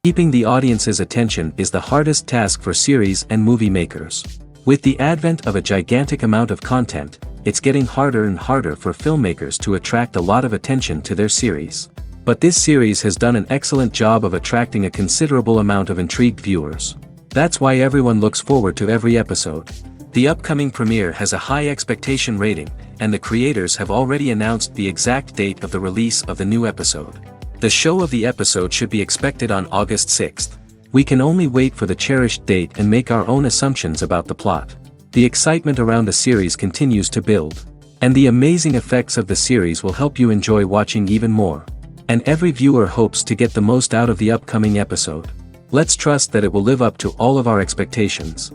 Keeping the audience's attention is the hardest task for series and movie makers. With the advent of a gigantic amount of content, it's getting harder and harder for filmmakers to attract a lot of attention to their series. But this series has done an excellent job of attracting a considerable amount of intrigued viewers. That's why everyone looks forward to every episode. The upcoming premiere has a high expectation rating, and the creators have already announced the exact date of the release of the new episode. The show of the episode should be expected on August 6th. We can only wait for the cherished date and make our own assumptions about the plot. The excitement around the series continues to build. And the amazing effects of the series will help you enjoy watching even more. And every viewer hopes to get the most out of the upcoming episode. Let's trust that it will live up to all of our expectations.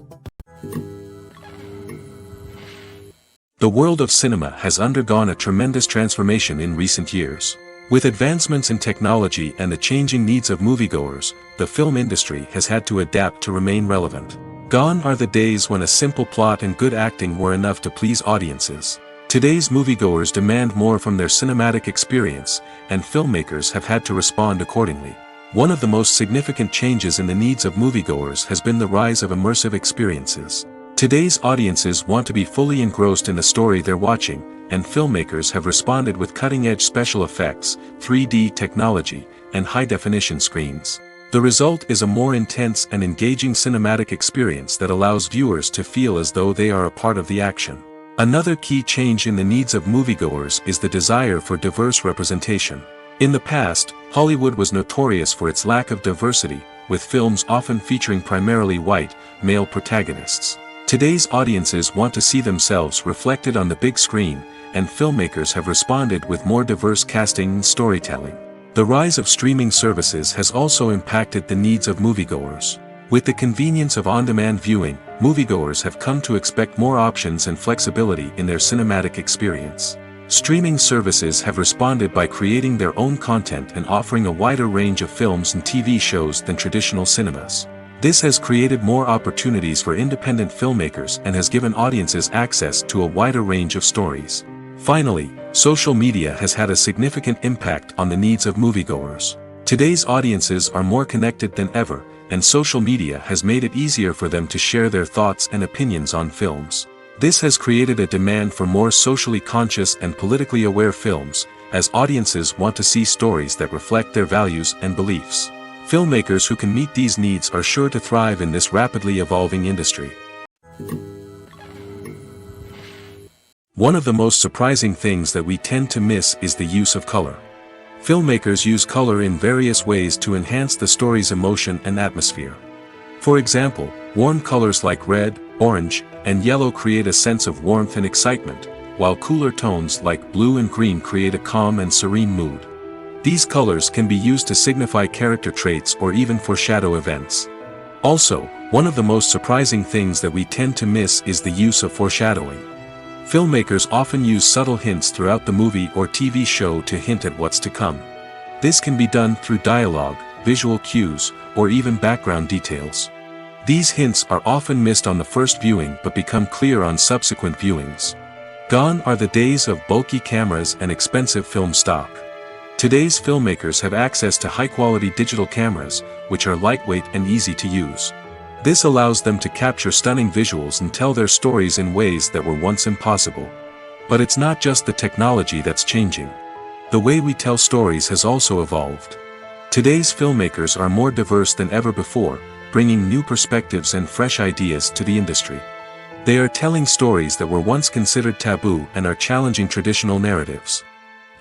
The world of cinema has undergone a tremendous transformation in recent years. With advancements in technology and the changing needs of moviegoers, the film industry has had to adapt to remain relevant. Gone are the days when a simple plot and good acting were enough to please audiences. Today's moviegoers demand more from their cinematic experience, and filmmakers have had to respond accordingly. One of the most significant changes in the needs of moviegoers has been the rise of immersive experiences. Today's audiences want to be fully engrossed in the story they're watching, and filmmakers have responded with cutting-edge special effects, 3D technology, and high-definition screens. The result is a more intense and engaging cinematic experience that allows viewers to feel as though they are a part of the action. Another key change in the needs of moviegoers is the desire for diverse representation. In the past, Hollywood was notorious for its lack of diversity, with films often featuring primarily white, male protagonists. Today's audiences want to see themselves reflected on the big screen, and filmmakers have responded with more diverse casting and storytelling. The rise of streaming services has also impacted the needs of moviegoers. With the convenience of on-demand viewing, moviegoers have come to expect more options and flexibility in their cinematic experience. Streaming services have responded by creating their own content and offering a wider range of films and TV shows than traditional cinemas. This has created more opportunities for independent filmmakers and has given audiences access to a wider range of stories. Finally, social media has had a significant impact on the needs of moviegoers. Today's audiences are more connected than ever, and social media has made it easier for them to share their thoughts and opinions on films. This has created a demand for more socially conscious and politically aware films, as audiences want to see stories that reflect their values and beliefs. Filmmakers who can meet these needs are sure to thrive in this rapidly evolving industry. One of the most surprising things that we tend to miss is the use of color. Filmmakers use color in various ways to enhance the story's emotion and atmosphere. For example, warm colors like red, orange, and yellow create a sense of warmth and excitement, while cooler tones like blue and green create a calm and serene mood. These colors can be used to signify character traits or even foreshadow events. Also, one of the most surprising things that we tend to miss is the use of foreshadowing. Filmmakers often use subtle hints throughout the movie or TV show to hint at what's to come. This can be done through dialogue, visual cues, or even background details. These hints are often missed on the first viewing but become clear on subsequent viewings. Gone are the days of bulky cameras and expensive film stock. Today's filmmakers have access to high-quality digital cameras, which are lightweight and easy to use. This allows them to capture stunning visuals and tell their stories in ways that were once impossible. But it's not just the technology that's changing. The way we tell stories has also evolved. Today's filmmakers are more diverse than ever before, bringing new perspectives and fresh ideas to the industry. They are telling stories that were once considered taboo and are challenging traditional narratives.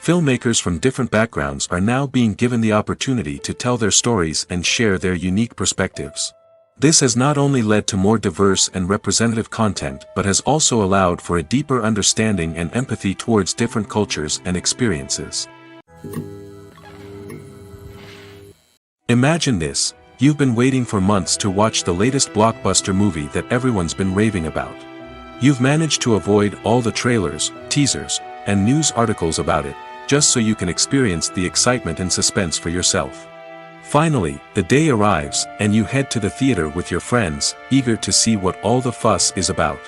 Filmmakers from different backgrounds are now being given the opportunity to tell their stories and share their unique perspectives. This has not only led to more diverse and representative content but has also allowed for a deeper understanding and empathy towards different cultures and experiences. Imagine this: you've been waiting for months to watch the latest blockbuster movie that everyone's been raving about. You've managed to avoid all the trailers, teasers, and news articles about it, just so you can experience the excitement and suspense for yourself. Finally, the day arrives, and you head to the theater with your friends, eager to see what all the fuss is about.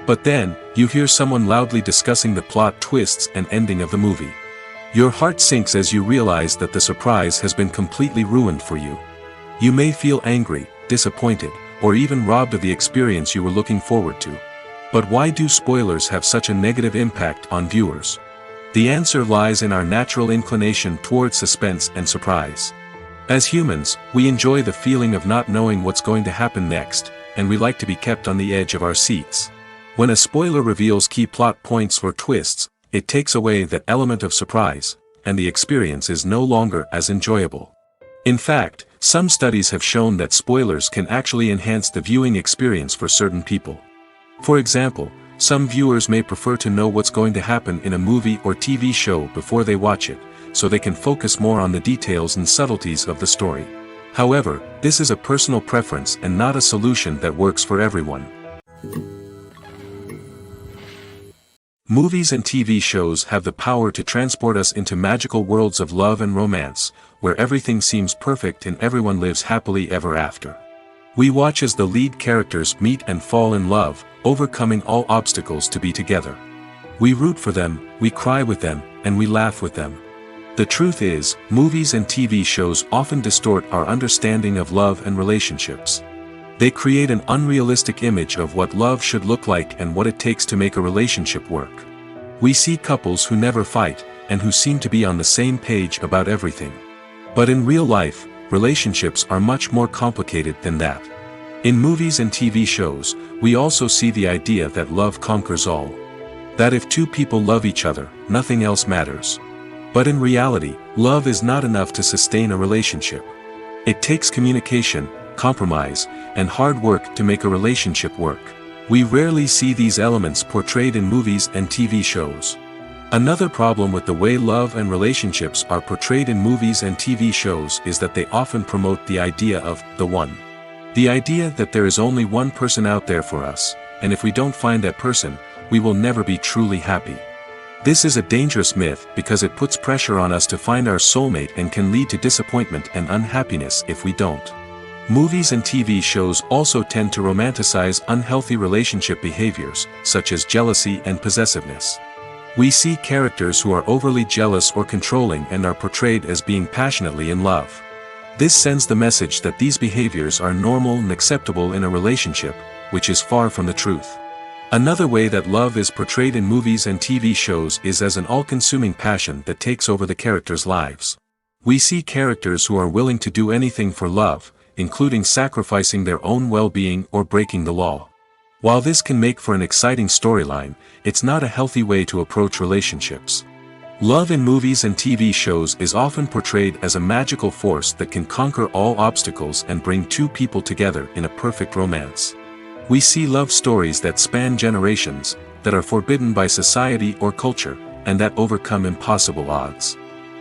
But then, you hear someone loudly discussing the plot twists and ending of the movie. Your heart sinks as you realize that the surprise has been completely ruined for you. You may feel angry, disappointed, or even robbed of the experience you were looking forward to. But why do spoilers have such a negative impact on viewers? The answer lies in our natural inclination towards suspense and surprise. As humans, we enjoy the feeling of not knowing what's going to happen next, and we like to be kept on the edge of our seats. When a spoiler reveals key plot points or twists, it takes away that element of surprise, and the experience is no longer as enjoyable. In fact, some studies have shown that spoilers can actually enhance the viewing experience for certain people. For example, some viewers may prefer to know what's going to happen in a movie or TV show before they watch it, so they can focus more on the details and subtleties of the story. However, this is a personal preference and not a solution that works for everyone. Movies and TV shows have the power to transport us into magical worlds of love and romance, where everything seems perfect and everyone lives happily ever after. We watch as the lead characters meet and fall in love, overcoming all obstacles to be together. We root for them, we cry with them, and we laugh with them. The truth is, movies and TV shows often distort our understanding of love and relationships. They create an unrealistic image of what love should look like and what it takes to make a relationship work. We see couples who never fight, and who seem to be on the same page about everything. But in real life, relationships are much more complicated than that. In movies and TV shows, we also see the idea that love conquers all. That if two people love each other, nothing else matters. But in reality, love is not enough to sustain a relationship. It takes communication, compromise, and hard work to make a relationship work. We rarely see these elements portrayed in movies and TV shows. Another problem with the way love and relationships are portrayed in movies and TV shows is that they often promote the idea of the one. The idea that there is only one person out there for us, and if we don't find that person, we will never be truly happy. This is a dangerous myth because it puts pressure on us to find our soulmate and can lead to disappointment and unhappiness if we don't. Movies and TV shows also tend to romanticize unhealthy relationship behaviors, such as jealousy and possessiveness. We see characters who are overly jealous or controlling and are portrayed as being passionately in love. This sends the message that these behaviors are normal and acceptable in a relationship, which is far from the truth. Another way that love is portrayed in movies and TV shows is as an all-consuming passion that takes over the characters' lives. We see characters who are willing to do anything for love, including sacrificing their own well-being or breaking the law. While this can make for an exciting storyline, it's not a healthy way to approach relationships. Love in movies and TV shows is often portrayed as a magical force that can conquer all obstacles and bring two people together in a perfect romance. We see love stories that span generations, that are forbidden by society or culture, and that overcome impossible odds.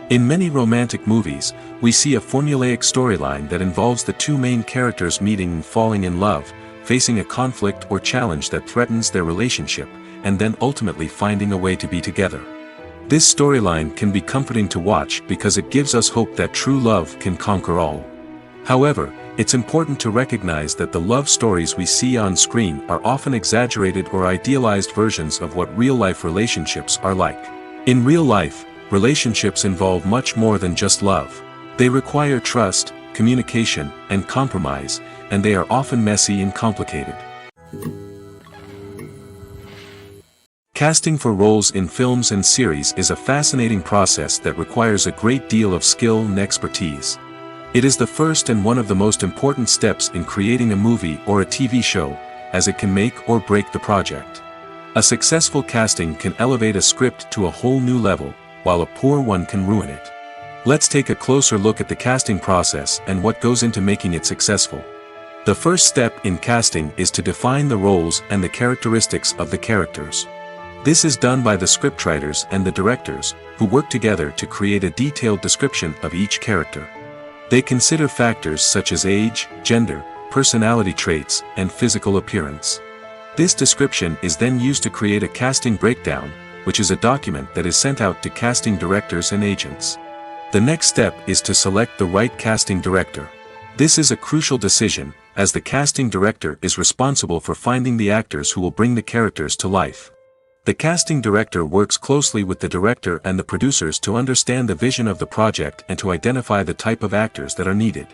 In many romantic movies, we see a formulaic storyline that involves the two main characters meeting and falling in love, facing a conflict or challenge that threatens their relationship, and then ultimately finding a way to be together. This storyline can be comforting to watch because it gives us hope that true love can conquer all. However, it's important to recognize that the love stories we see on screen are often exaggerated or idealized versions of what real-life relationships are like. In real life, relationships involve much more than just love. They require trust, communication, and compromise, and they are often messy and complicated. Casting for roles in films and series is a fascinating process that requires a great deal of skill and expertise. It is the first and one of the most important steps in creating a movie or a TV show, as it can make or break the project. A successful casting can elevate a script to a whole new level, while a poor one can ruin it. Let's take a closer look at the casting process and what goes into making it successful. The first step in casting is to define the roles and the characteristics of the characters. This is done by the scriptwriters and the directors, who work together to create a detailed description of each character. They consider factors such as age, gender, personality traits, and physical appearance. This description is then used to create a casting breakdown, which is a document that is sent out to casting directors and agents. The next step is to select the right casting director. This is a crucial decision, as the casting director is responsible for finding the actors who will bring the characters to life. The casting director works closely with the director and the producers to understand the vision of the project and to identify the type of actors that are needed.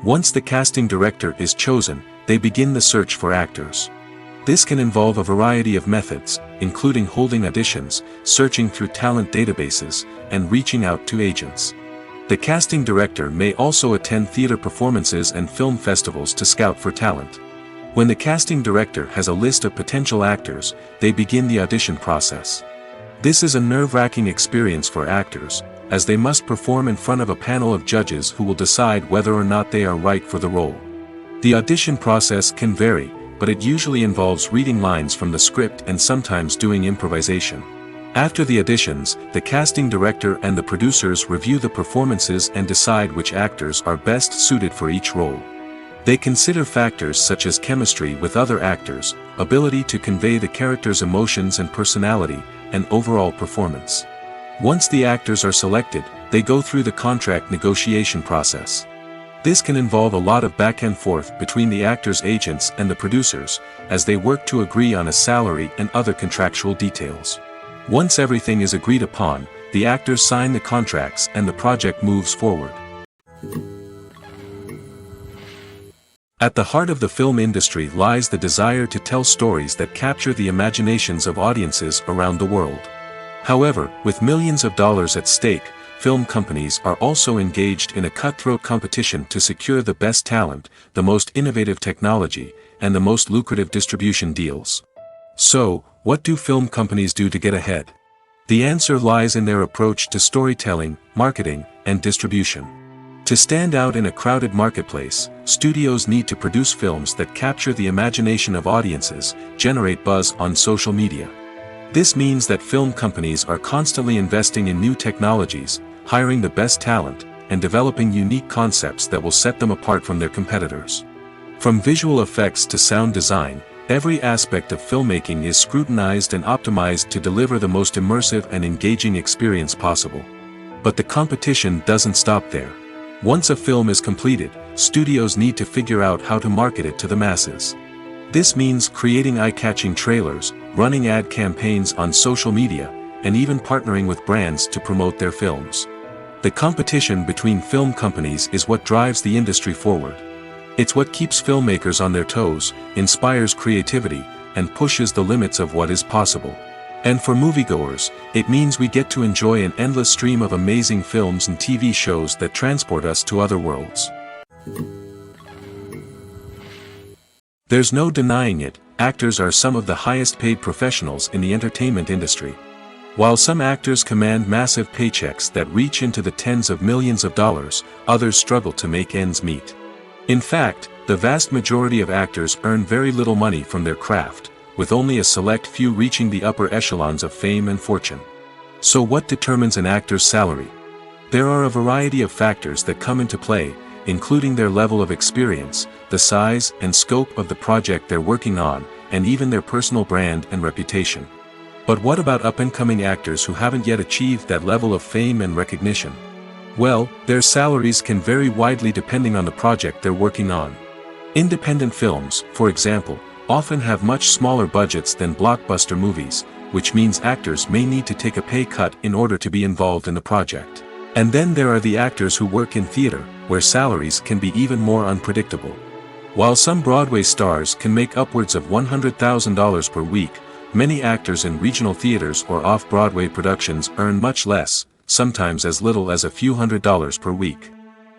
Once the casting director is chosen, they begin the search for actors. This can involve a variety of methods, including holding auditions, searching through talent databases, and reaching out to agents. The casting director may also attend theater performances and film festivals to scout for talent. When the casting director has a list of potential actors, they begin the audition process. This is a nerve-wracking experience for actors, as they must perform in front of a panel of judges who will decide whether or not they are right for the role. The audition process can vary, but it usually involves reading lines from the script and sometimes doing improvisation. After the auditions, the casting director and the producers review the performances and decide which actors are best suited for each role. They consider factors such as chemistry with other actors, ability to convey the character's emotions and personality, and overall performance. Once the actors are selected, they go through the contract negotiation process. This can involve a lot of back and forth between the actors' agents and the producers, as they work to agree on a salary and other contractual details. Once everything is agreed upon, the actors sign the contracts and the project moves forward. At the heart of the film industry lies the desire to tell stories that capture the imaginations of audiences around the world. However, with millions of dollars at stake, film companies are also engaged in a cutthroat competition to secure the best talent, the most innovative technology, and the most lucrative distribution deals. So, what do film companies do to get ahead? The answer lies in their approach to storytelling, marketing, and distribution. To stand out in a crowded marketplace, studios need to produce films that capture the imagination of audiences, generate buzz on social media. This means that film companies are constantly investing in new technologies, hiring the best talent, and developing unique concepts that will set them apart from their competitors. From visual effects to sound design, every aspect of filmmaking is scrutinized and optimized to deliver the most immersive and engaging experience possible. But the competition doesn't stop there. Once a film is completed, studios need to figure out how to market it to the masses. This means creating eye-catching trailers, running ad campaigns on social media, and even partnering with brands to promote their films. The competition between film companies is what drives the industry forward. It's what keeps filmmakers on their toes, inspires creativity, and pushes the limits of what is possible. And for moviegoers, it means we get to enjoy an endless stream of amazing films and TV shows that transport us to other worlds. There's no denying it, actors are some of the highest paid professionals in the entertainment industry. While some actors command massive paychecks that reach into the tens of millions of dollars, others struggle to make ends meet. In fact, the vast majority of actors earn very little money from their craft, with only a select few reaching the upper echelons of fame and fortune. So what determines an actor's salary? There are a variety of factors that come into play, including their level of experience, the size and scope of the project they're working on, and even their personal brand and reputation. But what about up-and-coming actors who haven't yet achieved that level of fame and recognition? Well, their salaries can vary widely depending on the project they're working on. Independent films, for example, often have much smaller budgets than blockbuster movies, which means actors may need to take a pay cut in order to be involved in the project. And then there are the actors who work in theater, where salaries can be even more unpredictable. While some Broadway stars can make upwards of $100,000 per week, many actors in regional theaters or off-Broadway productions earn much less, sometimes as little as a few $100s per week.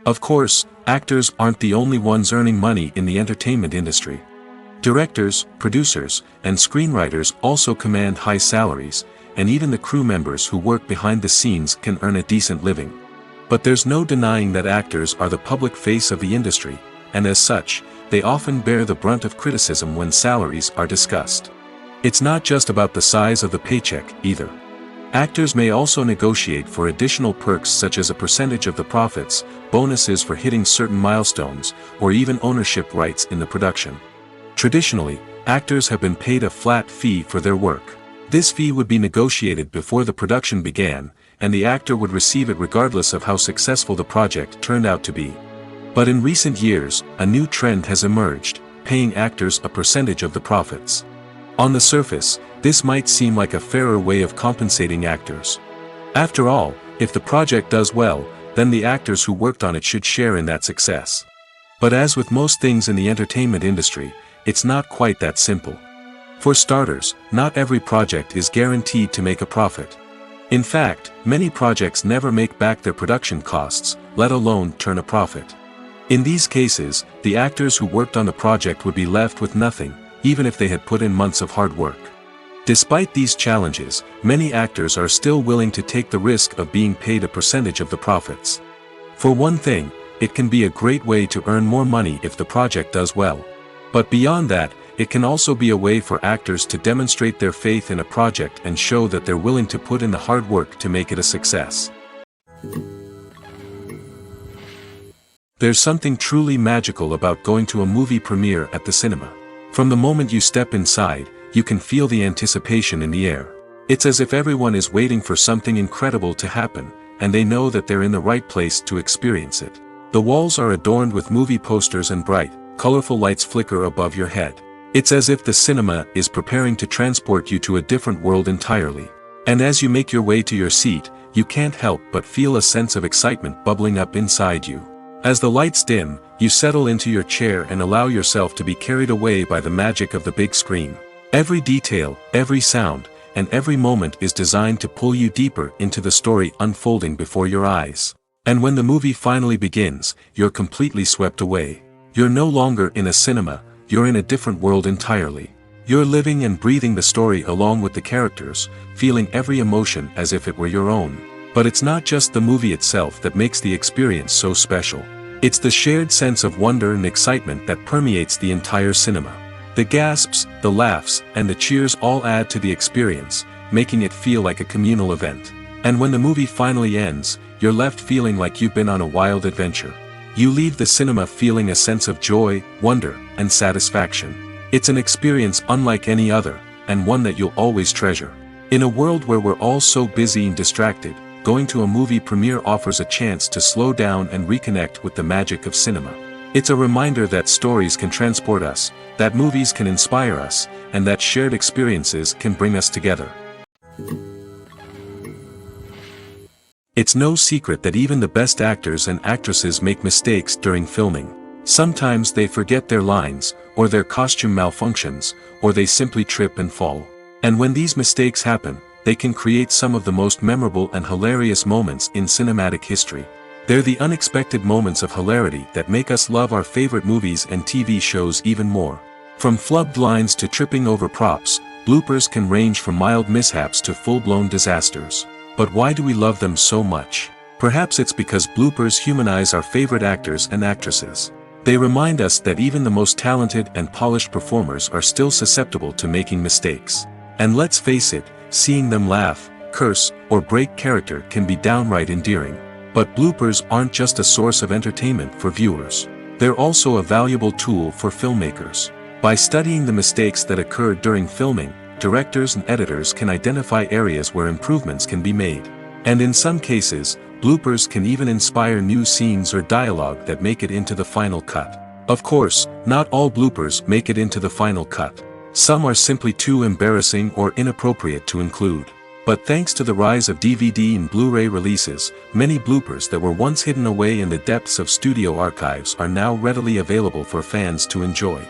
Of course, actors aren't the only ones earning money in the entertainment industry. Directors, producers, and screenwriters also command high salaries, and even the crew members who work behind the scenes can earn a decent living. But there's no denying that actors are the public face of the industry, and as such, they often bear the brunt of criticism when salaries are discussed. It's not just about the size of the paycheck, either. Actors may also negotiate for additional perks such as a percentage of the profits, bonuses for hitting certain milestones, or even ownership rights in the production. Traditionally, actors have been paid a flat fee for their work. This fee would be negotiated before the production began, and the actor would receive it regardless of how successful the project turned out to be. But in recent years, a new trend has emerged, paying actors a percentage of the profits. On the surface, this might seem like a fairer way of compensating actors. After all, if the project does well, then the actors who worked on it should share in that success. But as with most things in the entertainment industry, it's not quite that simple. For starters, not every project is guaranteed to make a profit. In fact, many projects never make back their production costs, let alone turn a profit. In these cases, the actors who worked on the project would be left with nothing, even if they had put in months of hard work. Despite these challenges, many actors are still willing to take the risk of being paid a percentage of the profits. For one thing, it can be a great way to earn more money if the project does well. But beyond that, it can also be a way for actors to demonstrate their faith in a project and show that they're willing to put in the hard work to make it a success. There's something truly magical about going to a movie premiere at the cinema. From the moment you step inside, you can feel the anticipation in the air. It's as if everyone is waiting for something incredible to happen, and they know that they're in the right place to experience it. The walls are adorned with movie posters and bright, colorful lights flicker above your head. It's as if the cinema is preparing to transport you to a different world entirely. And as you make your way to your seat, you can't help but feel a sense of excitement bubbling up inside you. As the lights dim, you settle into your chair and allow yourself to be carried away by the magic of the big screen. Every detail, every sound, and every moment is designed to pull you deeper into the story unfolding before your eyes. And when the movie finally begins, you're completely swept away. You're no longer in a cinema, you're in a different world entirely. You're living and breathing the story along with the characters, feeling every emotion as if it were your own. But it's not just the movie itself that makes the experience so special. It's the shared sense of wonder and excitement that permeates the entire cinema. The gasps, the laughs, and the cheers all add to the experience, making it feel like a communal event. And when the movie finally ends, you're left feeling like you've been on a wild adventure. You leave the cinema feeling a sense of joy, wonder, and satisfaction. It's an experience unlike any other, and one that you'll always treasure. In a world where we're all so busy and distracted, going to a movie premiere offers a chance to slow down and reconnect with the magic of cinema. It's a reminder that stories can transport us, that movies can inspire us, and that shared experiences can bring us together. It's no secret that even the best actors and actresses make mistakes during filming. Sometimes they forget their lines, or their costume malfunctions, or they simply trip and fall. And when these mistakes happen, they can create some of the most memorable and hilarious moments in cinematic history. They're the unexpected moments of hilarity that make us love our favorite movies and TV shows even more. From flubbed lines to tripping over props, bloopers can range from mild mishaps to full-blown disasters. But why do we love them so much? Perhaps it's because bloopers humanize our favorite actors and actresses. They remind us that even the most talented and polished performers are still susceptible to making mistakes. And let's face it, seeing them laugh, curse, or break character can be downright endearing. But bloopers aren't just a source of entertainment for viewers. They're also a valuable tool for filmmakers. By studying the mistakes that occurred during filming, directors and editors can identify areas where improvements can be made. And in some cases, bloopers can even inspire new scenes or dialogue that make it into the final cut. Of course, not all bloopers make it into the final cut. Some are simply too embarrassing or inappropriate to include. But thanks to the rise of DVD and Blu-ray releases, many bloopers that were once hidden away in the depths of studio archives are now readily available for fans to enjoy.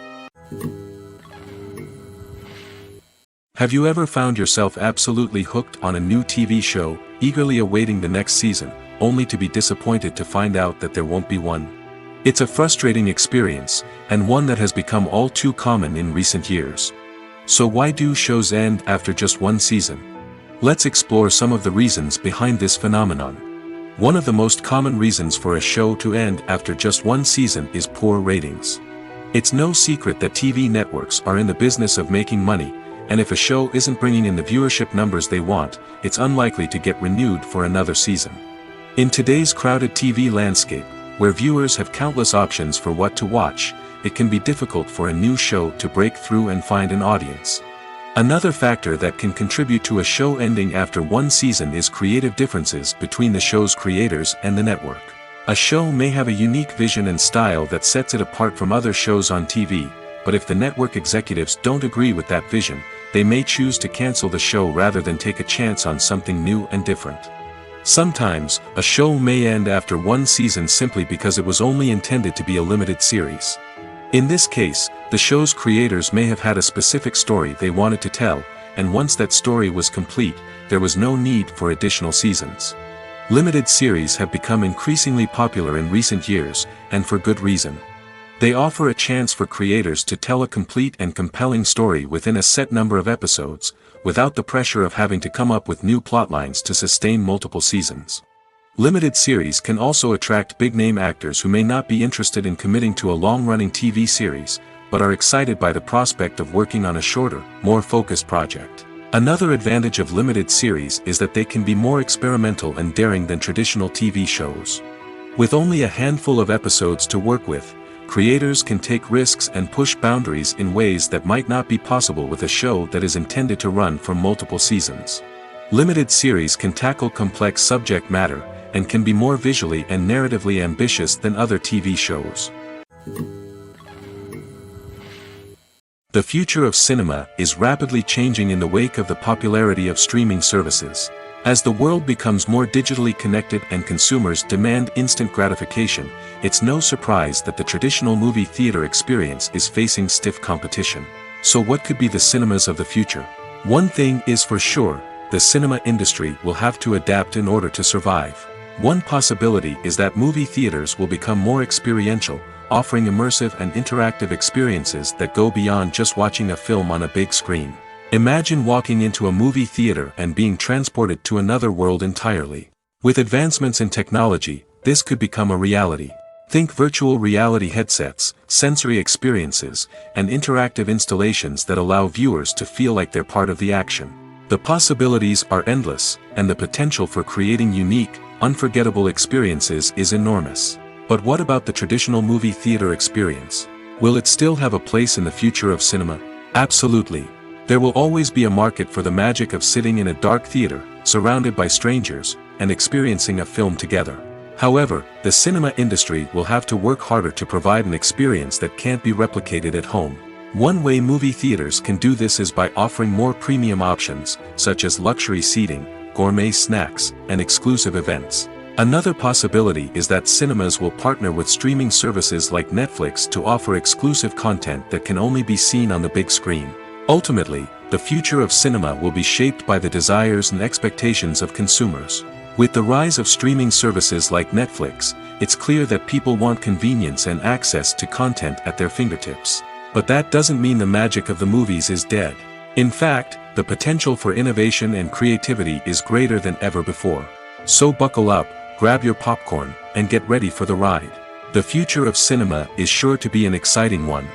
Have you ever found yourself absolutely hooked on a new TV show, eagerly awaiting the next season, only to be disappointed to find out that there won't be one. It's a frustrating experience, and one that has become all too common in recent years. So why do shows end after just one season? Let's explore some of the reasons behind this phenomenon. One of the most common reasons for a show to end after just one season is poor ratings. It's no secret that TV networks are in the business of making money, and if a show isn't bringing in the viewership numbers they want, it's unlikely to get renewed for another season. In today's crowded TV landscape, where viewers have countless options for what to watch, it can be difficult for a new show to break through and find an audience. Another factor that can contribute to a show ending after one season is creative differences between the show's creators and the network. A show may have a unique vision and style that sets it apart from other shows on TV, but if the network executives don't agree with that vision, they may choose to cancel the show rather than take a chance on something new and different. Sometimes, a show may end after one season simply because it was only intended to be a limited series. In this case, the show's creators may have had a specific story they wanted to tell, and once that story was complete, there was no need for additional seasons. Limited series have become increasingly popular in recent years, and for good reason. They offer a chance for creators to tell a complete and compelling story within a set number of episodes, without the pressure of having to come up with new plotlines to sustain multiple seasons. Limited series can also attract big-name actors who may not be interested in committing to a long-running TV series, but are excited by the prospect of working on a shorter, more focused project. Another advantage of limited series is that they can be more experimental and daring than traditional TV shows. With only a handful of episodes to work with, creators can take risks and push boundaries in ways that might not be possible with a show that is intended to run for multiple seasons. Limited series can tackle complex subject matter, and can be more visually and narratively ambitious than other TV shows. The future of cinema is rapidly changing in the wake of the popularity of streaming services. As the world becomes more digitally connected and consumers demand instant gratification, it's no surprise that the traditional movie theater experience is facing stiff competition. So what could be the cinemas of the future? One thing is for sure, the cinema industry will have to adapt in order to survive. One possibility is that movie theaters will become more experiential, offering immersive and interactive experiences that go beyond just watching a film on a big screen. Imagine walking into a movie theater and being transported to another world entirely. With advancements in technology, this could become a reality. Think virtual reality headsets, sensory experiences, and interactive installations that allow viewers to feel like they're part of the action. The possibilities are endless, and the potential for creating unique, unforgettable experiences is enormous. But what about the traditional movie theater experience? Will it still have a place in the future of cinema? Absolutely. There will always be a market for the magic of sitting in a dark theater, surrounded by strangers, and experiencing a film together. However, the cinema industry will have to work harder to provide an experience that can't be replicated at home. One way movie theaters can do this is by offering more premium options, such as luxury seating, gourmet snacks, and exclusive events. Another possibility is that cinemas will partner with streaming services like Netflix to offer exclusive content that can only be seen on the big screen. Ultimately, the future of cinema will be shaped by the desires and expectations of consumers. With the rise of streaming services like Netflix, it's clear that people want convenience and access to content at their fingertips. But that doesn't mean the magic of the movies is dead. In fact, the potential for innovation and creativity is greater than ever before. So buckle up, grab your popcorn, and get ready for the ride. The future of cinema is sure to be an exciting one.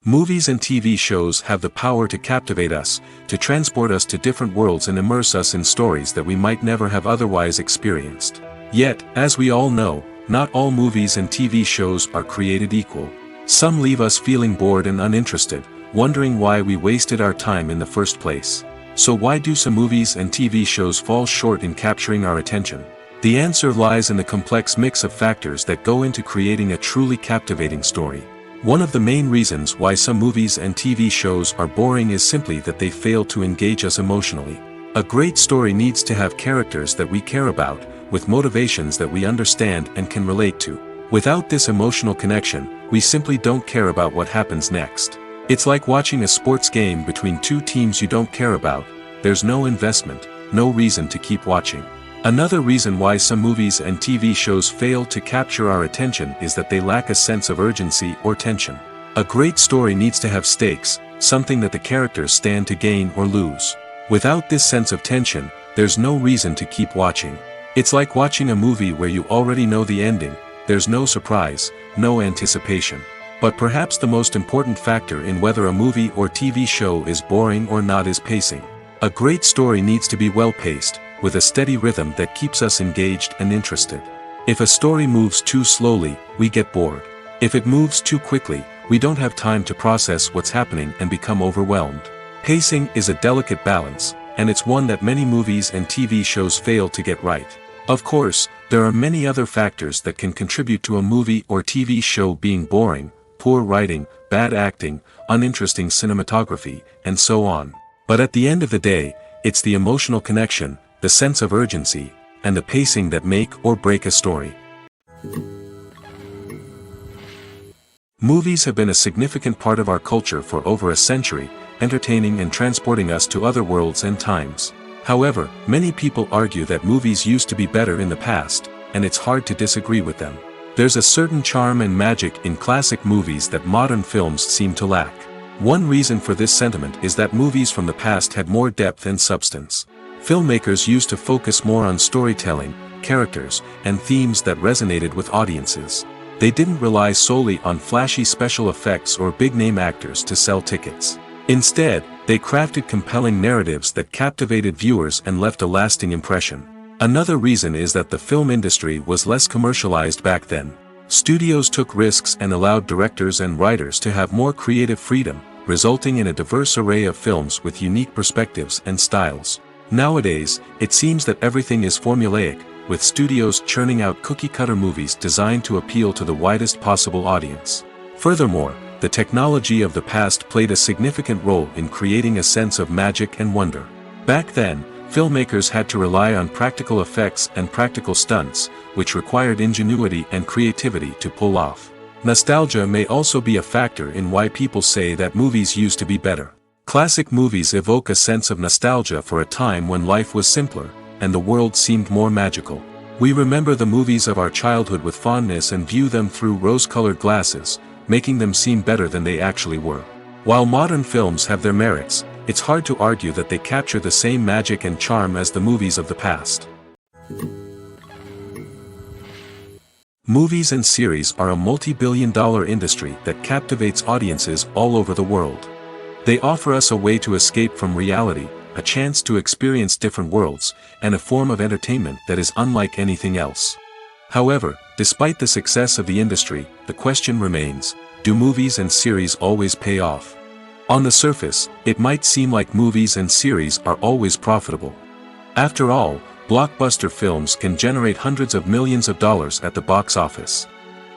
Movies and TV shows have the power to captivate us, to transport us to different worlds and immerse us in stories that we might never have otherwise experienced. Yet, as we all know, not all movies and TV shows are created equal. Some leave us feeling bored and uninterested, wondering why we wasted our time in the first place. So why do some movies and TV shows fall short in capturing our attention? The answer lies in the complex mix of factors that go into creating a truly captivating story. One of the main reasons why some movies and TV shows are boring is simply that they fail to engage us emotionally. A great story needs to have characters that we care about, with motivations that we understand and can relate to. Without this emotional connection, we simply don't care about what happens next. It's like watching a sports game between two teams you don't care about. There's no investment, no reason to keep watching. Another reason why some movies and TV shows fail to capture our attention is that they lack a sense of urgency or tension. A great story needs to have stakes, something that the characters stand to gain or lose. Without this sense of tension, there's no reason to keep watching. It's like watching a movie where you already know the ending, there's no surprise, no anticipation. But perhaps the most important factor in whether a movie or TV show is boring or not is pacing. A great story needs to be well-paced, with a steady rhythm that keeps us engaged and interested. If a story moves too slowly, we get bored. If it moves too quickly, we don't have time to process what's happening and become overwhelmed. Pacing is a delicate balance, and it's one that many movies and TV shows fail to get right. Of course, there are many other factors that can contribute to a movie or TV show being boring: poor writing, bad acting, uninteresting cinematography, and so on. But at the end of the day, it's the emotional connection, the sense of urgency, and the pacing that make or break a story. Movies have been a significant part of our culture for over a century, entertaining and transporting us to other worlds and times. However, many people argue that movies used to be better in the past, and it's hard to disagree with them. There's a certain charm and magic in classic movies that modern films seem to lack. One reason for this sentiment is that movies from the past had more depth and substance. Filmmakers used to focus more on storytelling, characters, and themes that resonated with audiences. They didn't rely solely on flashy special effects or big-name actors to sell tickets. Instead, they crafted compelling narratives that captivated viewers and left a lasting impression. Another reason is that the film industry was less commercialized back then. Studios took risks and allowed directors and writers to have more creative freedom, resulting in a diverse array of films with unique perspectives and styles. Nowadays, it seems that everything is formulaic, with studios churning out cookie-cutter movies designed to appeal to the widest possible audience. Furthermore, the technology of the past played a significant role in creating a sense of magic and wonder. Back then, filmmakers had to rely on practical effects and practical stunts, which required ingenuity and creativity to pull off. Nostalgia may also be a factor in why people say that movies used to be better. Classic movies evoke a sense of nostalgia for a time when life was simpler, and the world seemed more magical. We remember the movies of our childhood with fondness and view them through rose-colored glasses, making them seem better than they actually were. While modern films have their merits, it's hard to argue that they capture the same magic and charm as the movies of the past. Movies and series are a multi-billion-dollar industry that captivates audiences all over the world. They offer us a way to escape from reality, a chance to experience different worlds, and a form of entertainment that is unlike anything else. However, despite the success of the industry, the question remains: do movies and series always pay off? On the surface, it might seem like movies and series are always profitable. After all, blockbuster films can generate hundreds of millions of dollars at the box office.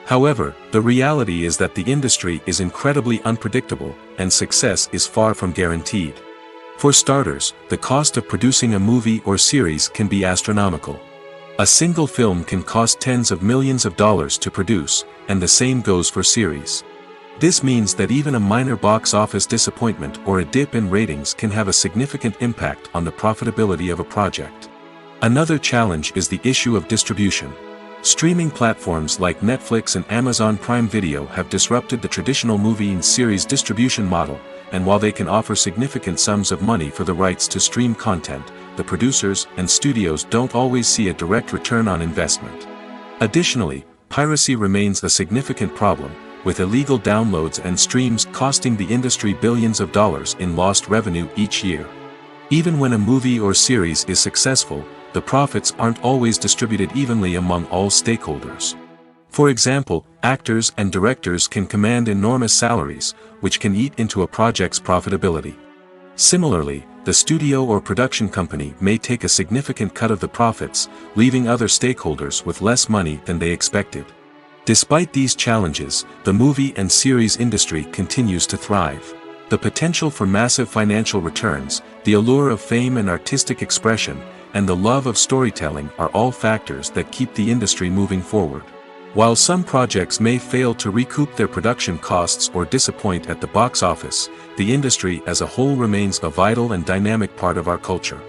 However, the reality is that the industry is incredibly unpredictable, and success is far from guaranteed. For starters, the cost of producing a movie or series can be astronomical. A single film can cost tens of millions of dollars to produce, and the same goes for series. This means that even a minor box office disappointment or a dip in ratings can have a significant impact on the profitability of a project. Another challenge is the issue of distribution. Streaming platforms like Netflix and Amazon Prime Video have disrupted the traditional movie and series distribution model, and while they can offer significant sums of money for the rights to stream content, the producers and studios don't always see a direct return on investment. Additionally, piracy remains a significant problem, with illegal downloads and streams costing the industry billions of dollars in lost revenue each year. Even when a movie or series is successful, the profits aren't always distributed evenly among all stakeholders. For example, actors and directors can command enormous salaries, which can eat into a project's profitability. Similarly, the studio or production company may take a significant cut of the profits, leaving other stakeholders with less money than they expected. Despite these challenges, the movie and series industry continues to thrive. The potential for massive financial returns, the allure of fame and artistic expression, and the love of storytelling are all factors that keep the industry moving forward. While some projects may fail to recoup their production costs or disappoint at the box office, the industry as a whole remains a vital and dynamic part of our culture.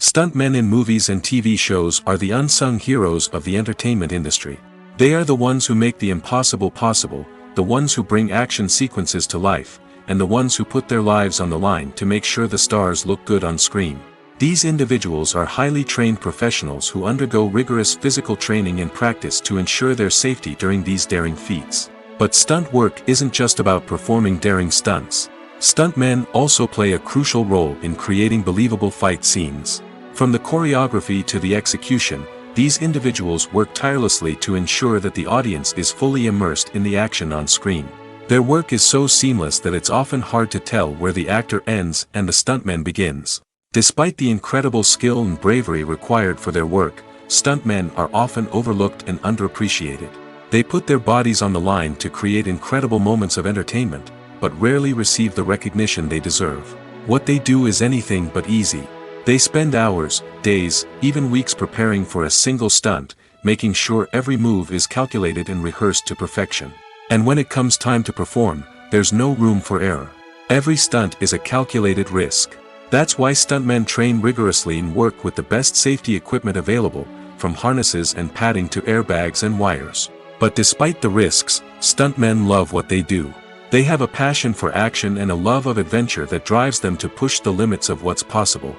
Stuntmen in movies and TV shows are the unsung heroes of the entertainment industry. They are the ones who make the impossible possible, the ones who bring action sequences to life, and the ones who put their lives on the line to make sure the stars look good on screen. These individuals are highly trained professionals who undergo rigorous physical training and practice to ensure their safety during these daring feats. But stunt work isn't just about performing daring stunts. Stuntmen also play a crucial role in creating believable fight scenes. From the choreography to the execution, these individuals work tirelessly to ensure that the audience is fully immersed in the action on screen. Their work is so seamless that it's often hard to tell where the actor ends and the stuntman begins. Despite the incredible skill and bravery required for their work, stuntmen are often overlooked and underappreciated. They put their bodies on the line to create incredible moments of entertainment, but rarely receive the recognition they deserve. What they do is anything but easy. They spend hours, days, even weeks preparing for a single stunt, making sure every move is calculated and rehearsed to perfection. And when it comes time to perform, there's no room for error. Every stunt is a calculated risk. That's why stuntmen train rigorously and work with the best safety equipment available, from harnesses and padding to airbags and wires. But despite the risks, stuntmen love what they do. They have a passion for action and a love of adventure that drives them to push the limits of what's possible.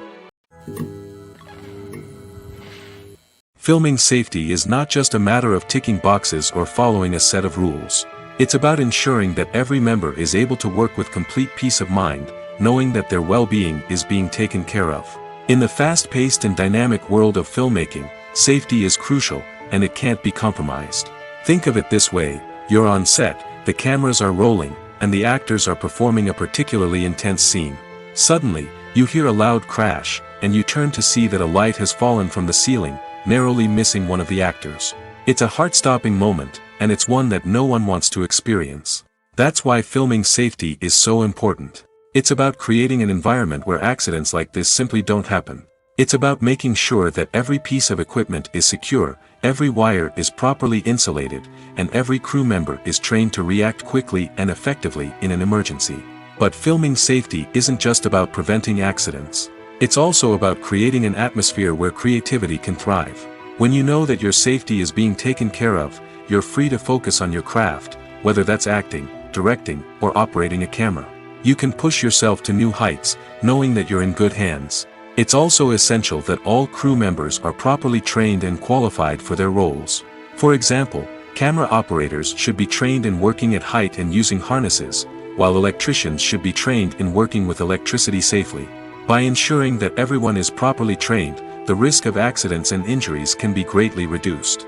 Filming safety is not just a matter of ticking boxes or following a set of rules. It's about ensuring that every member is able to work with complete peace of mind, knowing that their well-being is being taken care of. In the fast-paced and dynamic world of filmmaking, safety is crucial, and it can't be compromised. Think of it this way: you're on set, the cameras are rolling, and the actors are performing a particularly intense scene. Suddenly, you hear a loud crash, and you turn to see that a light has fallen from the ceiling, narrowly missing one of the actors. It's a heart-stopping moment, and it's one that no one wants to experience. That's why filming safety is so important. It's about creating an environment where accidents like this simply don't happen. It's about making sure that every piece of equipment is secure, every wire is properly insulated, and every crew member is trained to react quickly and effectively in an emergency. But filming safety isn't just about preventing accidents. It's also about creating an atmosphere where creativity can thrive. When you know that your safety is being taken care of, you're free to focus on your craft, whether that's acting, directing, or operating a camera. You can push yourself to new heights, knowing that you're in good hands. It's also essential that all crew members are properly trained and qualified for their roles. For example, camera operators should be trained in working at height and using harnesses, while electricians should be trained in working with electricity safely. By ensuring that everyone is properly trained, the risk of accidents and injuries can be greatly reduced.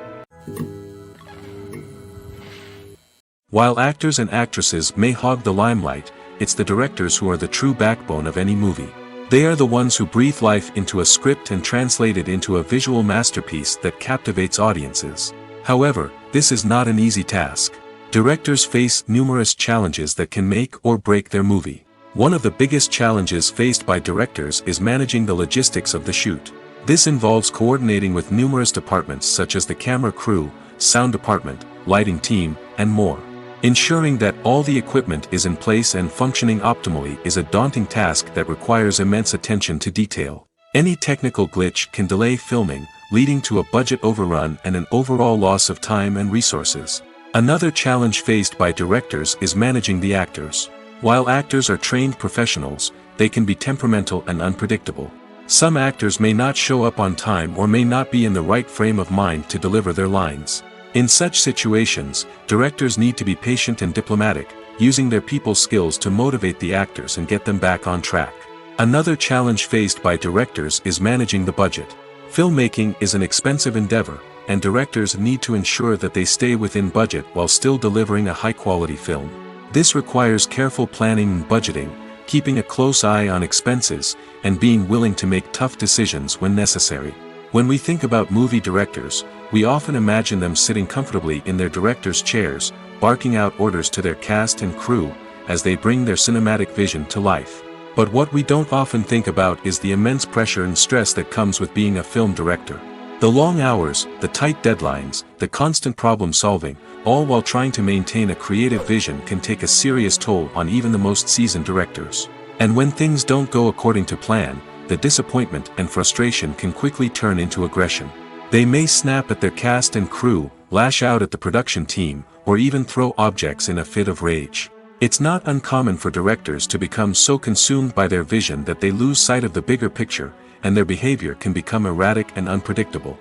While actors and actresses may hog the limelight, it's the directors who are the true backbone of any movie. They are the ones who breathe life into a script and translate it into a visual masterpiece that captivates audiences. However, this is not an easy task. Directors face numerous challenges that can make or break their movie. One of the biggest challenges faced by directors is managing the logistics of the shoot. This involves coordinating with numerous departments such as the camera crew, sound department, lighting team, and more. Ensuring that all the equipment is in place and functioning optimally is a daunting task that requires immense attention to detail. Any technical glitch can delay filming, leading to a budget overrun and an overall loss of time and resources. Another challenge faced by directors is managing the actors. While actors are trained professionals, they can be temperamental and unpredictable. Some actors may not show up on time or may not be in the right frame of mind to deliver their lines. In such situations, directors need to be patient and diplomatic, using their people skills to motivate the actors and get them back on track. Another challenge faced by directors is managing the budget. Filmmaking is an expensive endeavor, and directors need to ensure that they stay within budget while still delivering a high-quality film. This requires careful planning and budgeting, keeping a close eye on expenses, and being willing to make tough decisions when necessary. When we think about movie directors, we often imagine them sitting comfortably in their director's chairs, barking out orders to their cast and crew, as they bring their cinematic vision to life. But what we don't often think about is the immense pressure and stress that comes with being a film director. The long hours, the tight deadlines, the constant problem-solving, all while trying to maintain a creative vision can take a serious toll on even the most seasoned directors. And when things don't go according to plan, the disappointment and frustration can quickly turn into aggression. They may snap at their cast and crew, lash out at the production team, or even throw objects in a fit of rage. It's not uncommon for directors to become so consumed by their vision that they lose sight of the bigger picture, and their behavior can become erratic and unpredictable.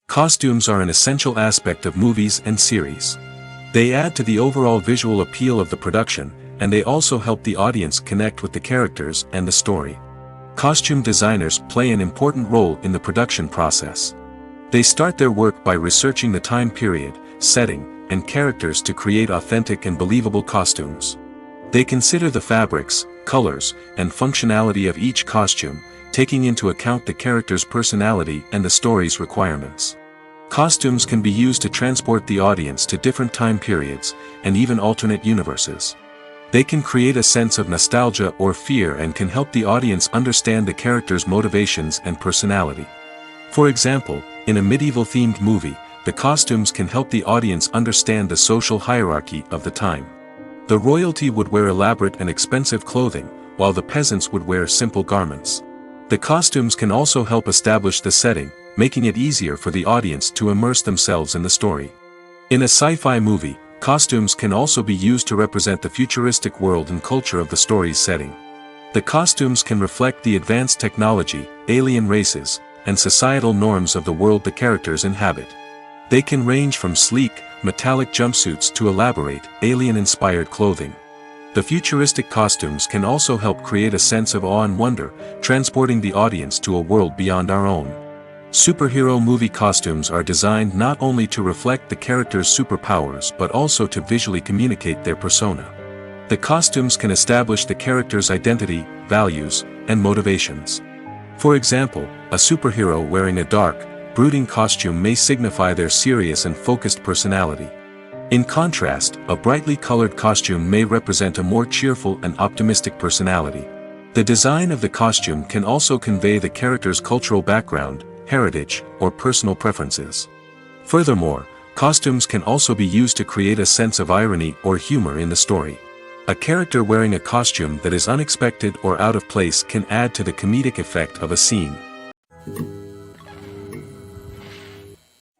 Costumes are an essential aspect of movies and series. They add to the overall visual appeal of the production, and they also help the audience connect with the characters and the story. Costume designers play an important role in the production process. They start their work by researching the time period, setting, and characters to create authentic and believable costumes. They consider the fabrics, colors, and functionality of each costume, taking into account the character's personality and the story's requirements. Costumes can be used to transport the audience to different time periods, and even alternate universes. They can create a sense of nostalgia or fear and can help the audience understand the character's motivations and personality. For example, in a medieval-themed movie, the costumes can help the audience understand the social hierarchy of the time. The royalty would wear elaborate and expensive clothing, while the peasants would wear simple garments. The costumes can also help establish the setting, making it easier for the audience to immerse themselves in the story. In a sci-fi movie, costumes can also be used to represent the futuristic world and culture of the story's setting. The costumes can reflect the advanced technology, alien races, and societal norms of the world the characters inhabit. They can range from sleek, metallic jumpsuits to elaborate, alien-inspired clothing. The futuristic costumes can also help create a sense of awe and wonder, transporting the audience to a world beyond our own. Superhero movie costumes are designed not only to reflect the character's superpowers but also to visually communicate their persona. The costumes can establish the character's identity, values, and motivations. For example, a superhero wearing a dark, brooding costume may signify their serious and focused personality. In contrast, a brightly colored costume may represent a more cheerful and optimistic personality. The design of the costume can also convey the character's cultural background, heritage, or personal preferences. Furthermore, costumes can also be used to create a sense of irony or humor in the story. A character wearing a costume that is unexpected or out of place can add to the comedic effect of a scene.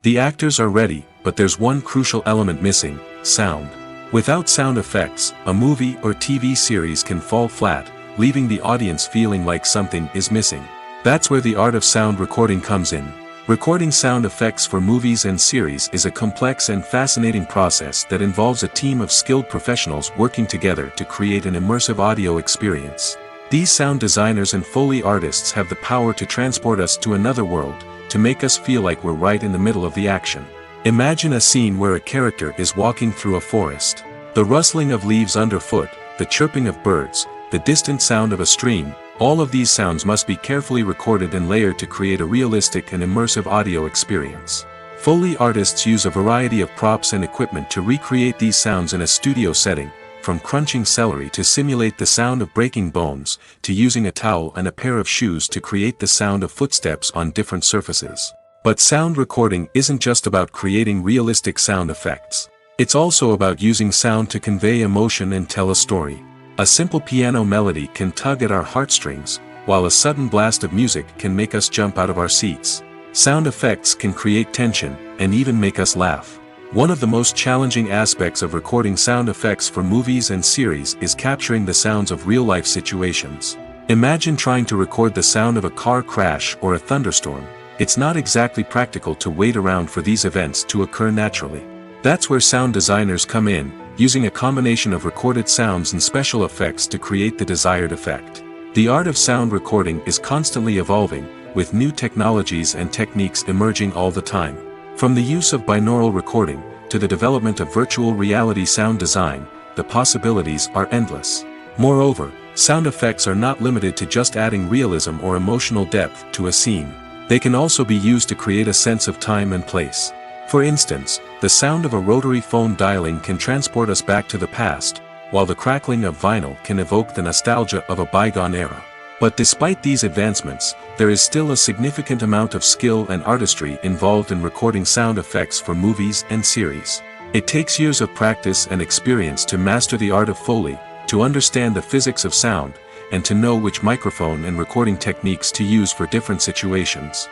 The actors are ready, but there's one crucial element missing: sound. Without sound effects, a movie or TV series can fall flat, leaving the audience feeling like something is missing. That's where the art of sound recording comes in. Recording sound effects for movies and series is a complex and fascinating process that involves a team of skilled professionals working together to create an immersive audio experience. These sound designers and Foley artists have the power to transport us to another world, to make us feel like we're right in the middle of the action. Imagine a scene where a character is walking through a forest. The rustling of leaves underfoot, the chirping of birds, the distant sound of a stream, all of these sounds must be carefully recorded and layered to create a realistic and immersive audio experience. Foley artists use a variety of props and equipment to recreate these sounds in a studio setting, from crunching celery to simulate the sound of breaking bones, to using a towel and a pair of shoes to create the sound of footsteps on different surfaces. But sound recording isn't just about creating realistic sound effects. It's also about using sound to convey emotion and tell a story. A simple piano melody can tug at our heartstrings, while a sudden blast of music can make us jump out of our seats. Sound effects can create tension, and even make us laugh. One of the most challenging aspects of recording sound effects for movies and series is capturing the sounds of real-life situations. Imagine trying to record the sound of a car crash or a thunderstorm. It's not exactly practical to wait around for these events to occur naturally. That's where sound designers come in, using a combination of recorded sounds and special effects to create the desired effect. The art of sound recording is constantly evolving, with new technologies and techniques emerging all the time. From the use of binaural recording, to the development of virtual reality sound design, the possibilities are endless. Moreover, sound effects are not limited to just adding realism or emotional depth to a scene. They can also be used to create a sense of time and place. For instance, the sound of a rotary phone dialing can transport us back to the past, while the crackling of vinyl can evoke the nostalgia of a bygone era. But despite these advancements, there is still a significant amount of skill and artistry involved in recording sound effects for movies and series. It takes years of practice and experience to master the art of Foley, to understand the physics of sound, and to know which microphone and recording techniques to use for different situations.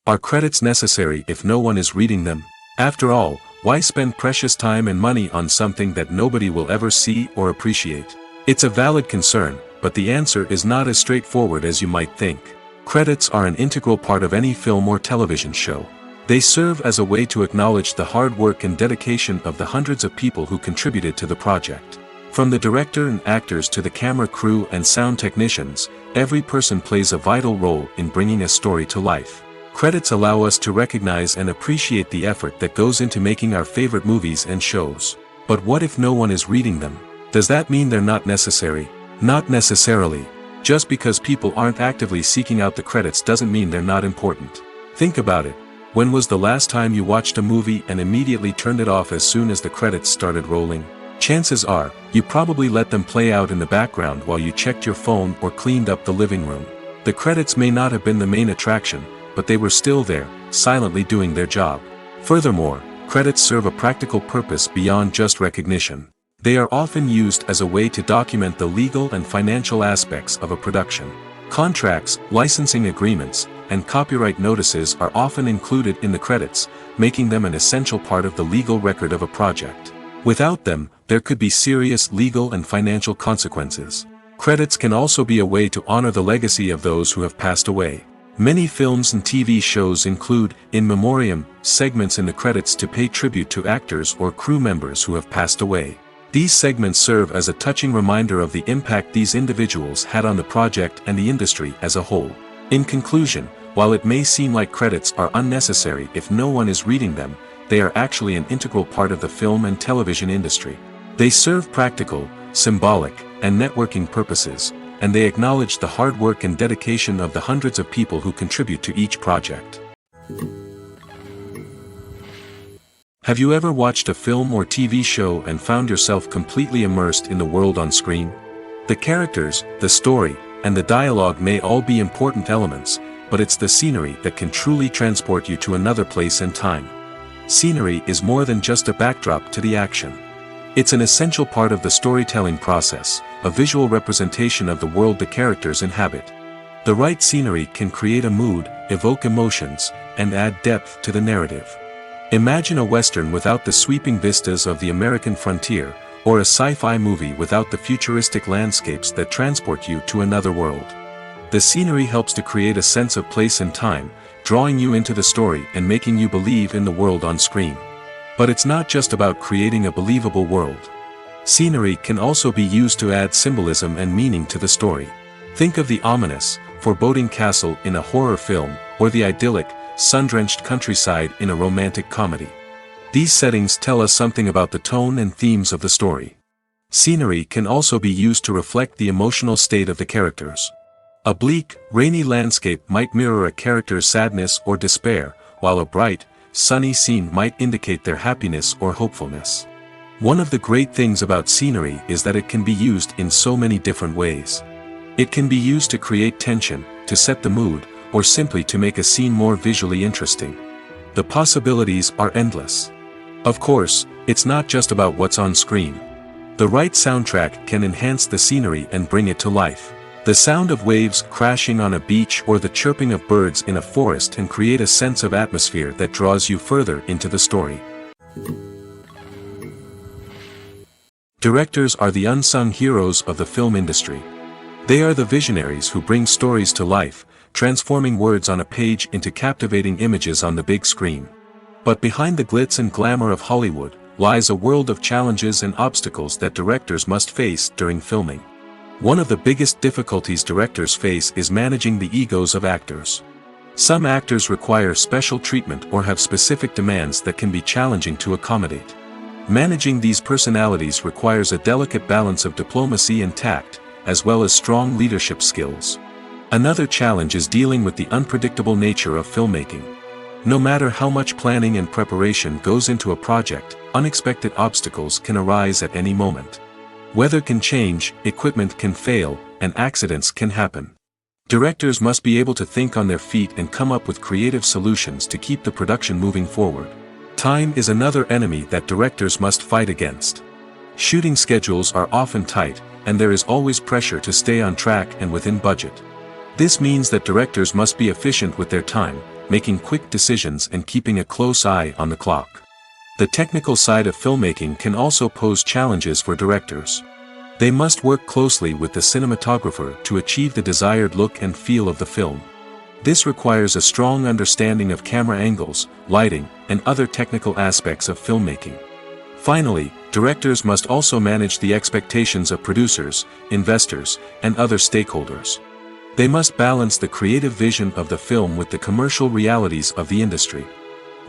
Are credits necessary if no one is reading them? After all, why spend precious time and money on something that nobody will ever see or appreciate? It's a valid concern, but the answer is not as straightforward as you might think. Credits are an integral part of any film or television show. They serve as a way to acknowledge the hard work and dedication of the hundreds of people who contributed to the project. From the director and actors to the camera crew and sound technicians, every person plays a vital role in bringing a story to life. Credits allow us to recognize and appreciate the effort that goes into making our favorite movies and shows. But what if no one is reading them? Does that mean they're not necessary? Not necessarily. Just because people aren't actively seeking out the credits doesn't mean they're not important. Think about it. When was the last time you watched a movie and immediately turned it off as soon as the credits started rolling? Chances are, you probably let them play out in the background while you checked your phone or cleaned up the living room. The credits may not have been the main attraction, but they were still there, silently doing their job. Furthermore, credits serve a practical purpose beyond just recognition. They are often used as a way to document the legal and financial aspects of a production. Contracts, licensing agreements, and copyright notices are often included in the credits, making them an essential part of the legal record of a project. Without them, there could be serious legal and financial consequences. Credits can also be a way to honor the legacy of those who have passed away. Many films and TV shows include, in memoriam, segments in the credits to pay tribute to actors or crew members who have passed away. These segments serve as a touching reminder of the impact these individuals had on the project and the industry as a whole. In conclusion, while it may seem like credits are unnecessary if no one is reading them, they are actually an integral part of the film and television industry. They serve practical, symbolic, and networking purposes, and they acknowledge the hard work and dedication of the hundreds of people who contribute to each project. Have you ever watched a film or TV show and found yourself completely immersed in the world on screen? The characters, the story, and the dialogue may all be important elements, but it's the scenery that can truly transport you to another place and time. Scenery is more than just a backdrop to the action. It's an essential part of the storytelling process, a visual representation of the world the characters inhabit. The right scenery can create a mood, evoke emotions, and add depth to the narrative. Imagine a Western without the sweeping vistas of the American frontier, or a sci-fi movie without the futuristic landscapes that transport you to another world. The scenery helps to create a sense of place and time, drawing you into the story and making you believe in the world on screen. But it's not just about creating a believable world. Scenery can also be used to add symbolism and meaning to the story. Think of the ominous, foreboding castle in a horror film, or the idyllic, sun-drenched countryside in a romantic comedy. These settings tell us something about the tone and themes of the story. Scenery can also be used to reflect the emotional state of the characters. A bleak, rainy landscape might mirror a character's sadness or despair, while a bright, sunny scene might indicate their happiness or hopefulness. One of the great things about scenery is that it can be used in so many different ways. It can be used to create tension, to set the mood, or simply to make a scene more visually interesting. The possibilities are endless. Of course, it's not just about what's on screen. The right soundtrack can enhance the scenery and bring it to life. The sound of waves crashing on a beach or the chirping of birds in a forest can create a sense of atmosphere that draws you further into the story. Directors are the unsung heroes of the film industry. They are the visionaries who bring stories to life, transforming words on a page into captivating images on the big screen. But behind the glitz and glamour of Hollywood lies a world of challenges and obstacles that directors must face during filming. One of the biggest difficulties directors face is managing the egos of actors. Some actors require special treatment or have specific demands that can be challenging to accommodate. Managing these personalities requires a delicate balance of diplomacy and tact, as well as strong leadership skills. Another challenge is dealing with the unpredictable nature of filmmaking. No matter how much planning and preparation goes into a project, unexpected obstacles can arise at any moment. Weather can change, equipment can fail, and accidents can happen. Directors must be able to think on their feet and come up with creative solutions to keep the production moving forward. Time is another enemy that directors must fight against. Shooting schedules are often tight, and there is always pressure to stay on track and within budget. This means that directors must be efficient with their time, making quick decisions and keeping a close eye on the clock. The technical side of filmmaking can also pose challenges for directors. They must work closely with the cinematographer to achieve the desired look and feel of the film. This requires a strong understanding of camera angles, lighting, and other technical aspects of filmmaking. Finally, directors must also manage the expectations of producers, investors, and other stakeholders. They must balance the creative vision of the film with the commercial realities of the industry.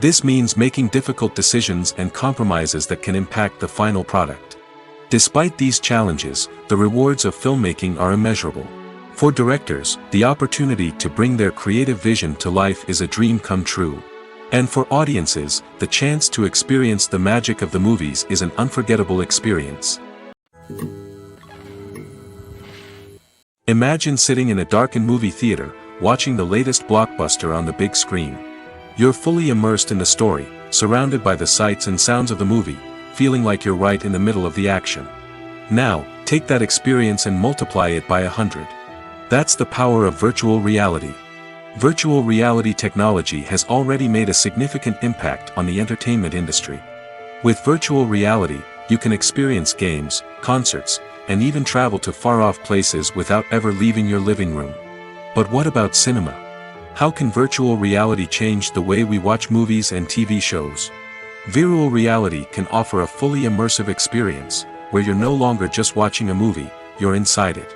This means making difficult decisions and compromises that can impact the final product. Despite these challenges, the rewards of filmmaking are immeasurable. For directors, the opportunity to bring their creative vision to life is a dream come true. And for audiences, the chance to experience the magic of the movies is an unforgettable experience. Imagine sitting in a darkened movie theater, watching the latest blockbuster on the big screen. You're fully immersed in the story, surrounded by the sights and sounds of the movie, feeling like you're right in the middle of the action. Now, take that experience and multiply it by 100. That's the power of virtual reality. Virtual reality technology has already made a significant impact on the entertainment industry. With virtual reality, you can experience games, concerts, and even travel to far-off places without ever leaving your living room. But what about cinema? How can virtual reality change the way we watch movies and TV shows? Virtual reality can offer a fully immersive experience, where you're no longer just watching a movie, you're inside it.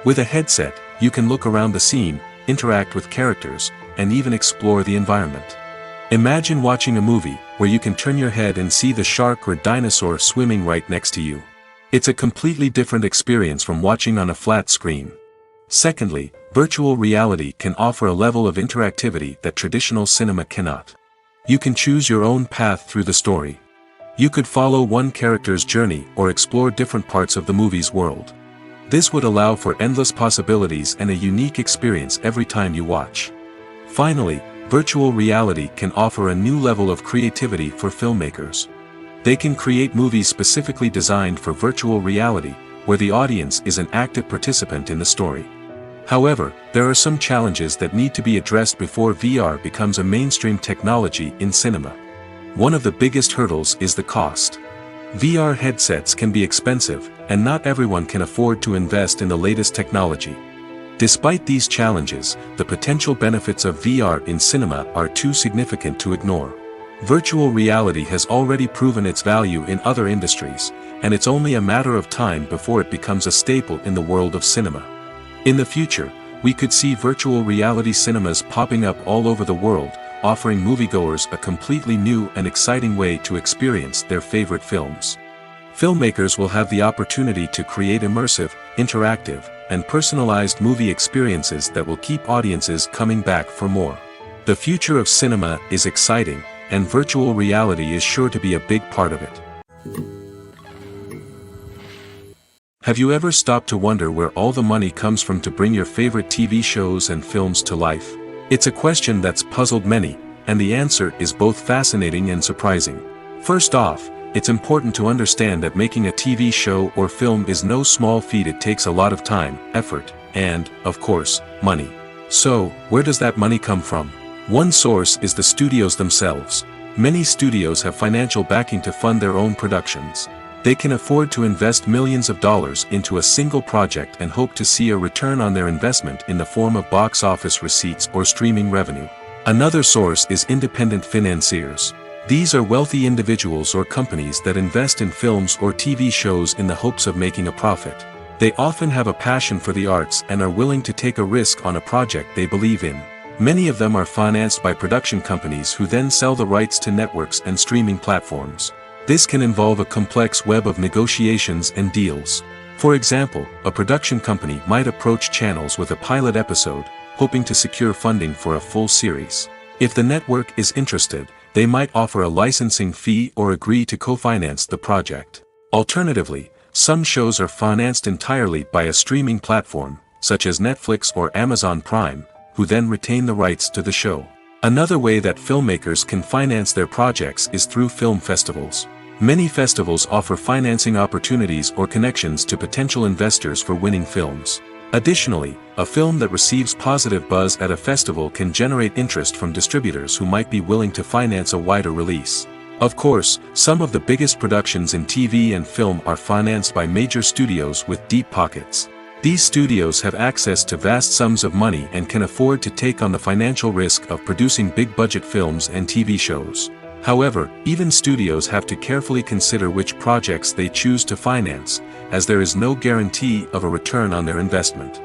With a headset, you can look around the scene, interact with characters, and even explore the environment. Imagine watching a movie where you can turn your head and see the shark or dinosaur swimming right next to you. It's a completely different experience from watching on a flat screen. Secondly, virtual reality can offer a level of interactivity that traditional cinema cannot. You can choose your own path through the story. You could follow one character's journey or explore different parts of the movie's world. This would allow for endless possibilities and a unique experience every time you watch. Finally, virtual reality can offer a new level of creativity for filmmakers. They can create movies specifically designed for virtual reality, where the audience is an active participant in the story. However, there are some challenges that need to be addressed before VR becomes a mainstream technology in cinema. One of the biggest hurdles is the cost. VR headsets can be expensive, and not everyone can afford to invest in the latest technology. Despite these challenges, the potential benefits of VR in cinema are too significant to ignore. Virtual reality has already proven its value in other industries, and it's only a matter of time before it becomes a staple in the world of cinema. In the future, we could see virtual reality cinemas popping up all over the world, offering moviegoers a completely new and exciting way to experience their favorite films. Filmmakers will have the opportunity to create immersive, interactive, and personalized movie experiences that will keep audiences coming back for more. The future of cinema is exciting, and virtual reality is sure to be a big part of it. Have you ever stopped to wonder where all the money comes from to bring your favorite TV shows and films to life? It's a question that's puzzled many, and the answer is both fascinating and surprising. First off, it's important to understand that making a TV show or film is no small feat. It takes a lot of time, effort, and, of course, money. So, where does that money come from? One source is the studios themselves. Many studios have financial backing to fund their own productions. They can afford to invest millions of dollars into a single project and hope to see a return on their investment in the form of box office receipts or streaming revenue. Another source is independent financiers. These are wealthy individuals or companies that invest in films or TV shows in the hopes of making a profit. They often have a passion for the arts and are willing to take a risk on a project they believe in. Many of them are financed by production companies who then sell the rights to networks and streaming platforms. This can involve a complex web of negotiations and deals. For example, a production company might approach channels with a pilot episode, hoping to secure funding for a full series. If the network is interested, they might offer a licensing fee or agree to co-finance the project. Alternatively, some shows are financed entirely by a streaming platform, such as Netflix or Amazon Prime, who then retain the rights to the show. Another way that filmmakers can finance their projects is through film festivals. Many festivals offer financing opportunities or connections to potential investors for winning films. Additionally, a film that receives positive buzz at a festival can generate interest from distributors who might be willing to finance a wider release. Of course, some of the biggest productions in TV and film are financed by major studios with deep pockets. These studios have access to vast sums of money and can afford to take on the financial risk of producing big-budget films and TV shows. However, even studios have to carefully consider which projects they choose to finance, as there is no guarantee of a return on their investment.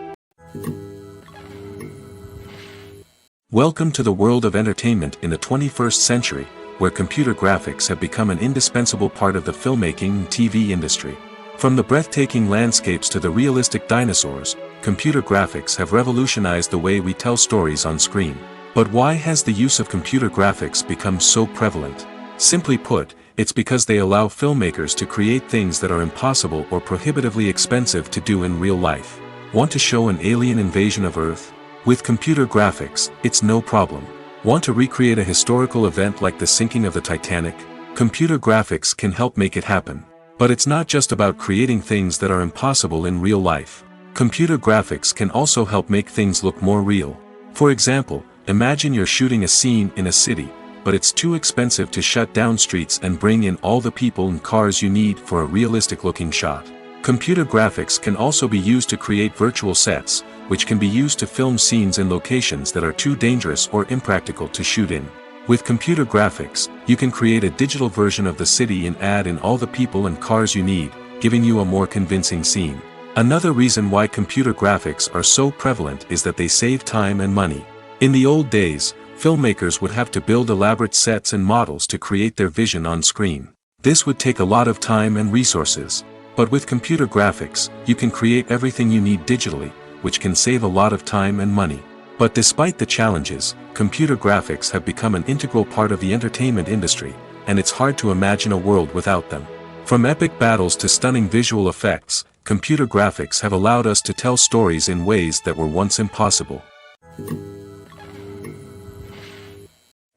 Welcome to the world of entertainment in the 21st century, where computer graphics have become an indispensable part of the filmmaking and TV industry. From the breathtaking landscapes to the realistic dinosaurs, computer graphics have revolutionized the way we tell stories on screen. But why has the use of computer graphics become so prevalent? Simply put, it's because they allow filmmakers to create things that are impossible or prohibitively expensive to do in real life. Want to show an alien invasion of Earth? With computer graphics, it's no problem. Want to recreate a historical event like the sinking of the Titanic? Computer graphics can help make it happen. But it's not just about creating things that are impossible in real life. Computer graphics can also help make things look more real. For example, imagine you're shooting a scene in a city, but it's too expensive to shut down streets and bring in all the people and cars you need for a realistic-looking shot. Computer graphics can also be used to create virtual sets, which can be used to film scenes in locations that are too dangerous or impractical to shoot in. With computer graphics, you can create a digital version of the city and add in all the people and cars you need, giving you a more convincing scene. Another reason why computer graphics are so prevalent is that they save time and money. In the old days, filmmakers would have to build elaborate sets and models to create their vision on screen. This would take a lot of time and resources. But with computer graphics, you can create everything you need digitally, which can save a lot of time and money. But despite the challenges, computer graphics have become an integral part of the entertainment industry, and it's hard to imagine a world without them. From epic battles to stunning visual effects, computer graphics have allowed us to tell stories in ways that were once impossible.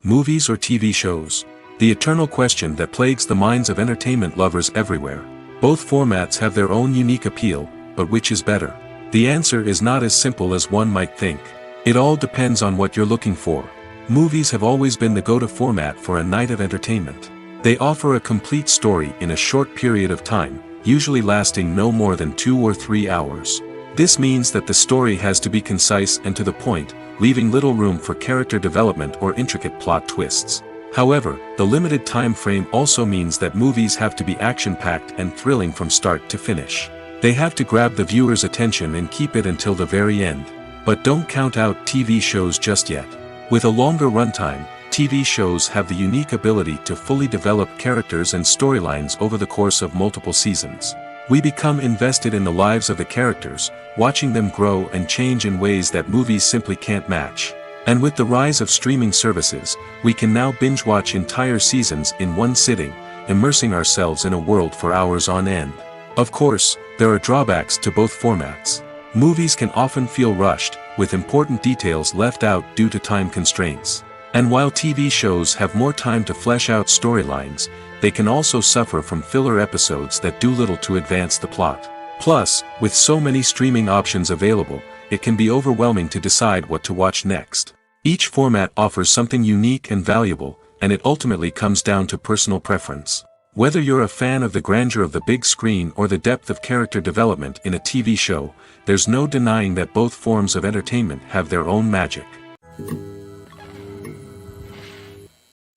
Movies or TV shows? The eternal question that plagues the minds of entertainment lovers everywhere. Both formats have their own unique appeal, but which is better? The answer is not as simple as one might think. It all depends on what you're looking for. Movies have always been the go-to format for a night of entertainment. They offer a complete story in a short period of time, usually lasting no more than 2 or 3 hours. This means that the story has to be concise and to the point, leaving little room for character development or intricate plot twists. However, the limited time frame also means that movies have to be action-packed and thrilling from start to finish. They have to grab the viewer's attention and keep it until the very end. But don't count out TV shows just yet. With a longer runtime, TV shows have the unique ability to fully develop characters and storylines over the course of multiple seasons. We become invested in the lives of the characters, watching them grow and change in ways that movies simply can't match. And with the rise of streaming services, we can now binge-watch entire seasons in one sitting, immersing ourselves in a world for hours on end. Of course, there are drawbacks to both formats. Movies can often feel rushed, with important details left out due to time constraints. And while TV shows have more time to flesh out storylines, they can also suffer from filler episodes that do little to advance the plot. Plus, with so many streaming options available, it can be overwhelming to decide what to watch next. Each format offers something unique and valuable, and it ultimately comes down to personal preference. Whether you're a fan of the grandeur of the big screen or the depth of character development in a TV show, there's no denying that both forms of entertainment have their own magic.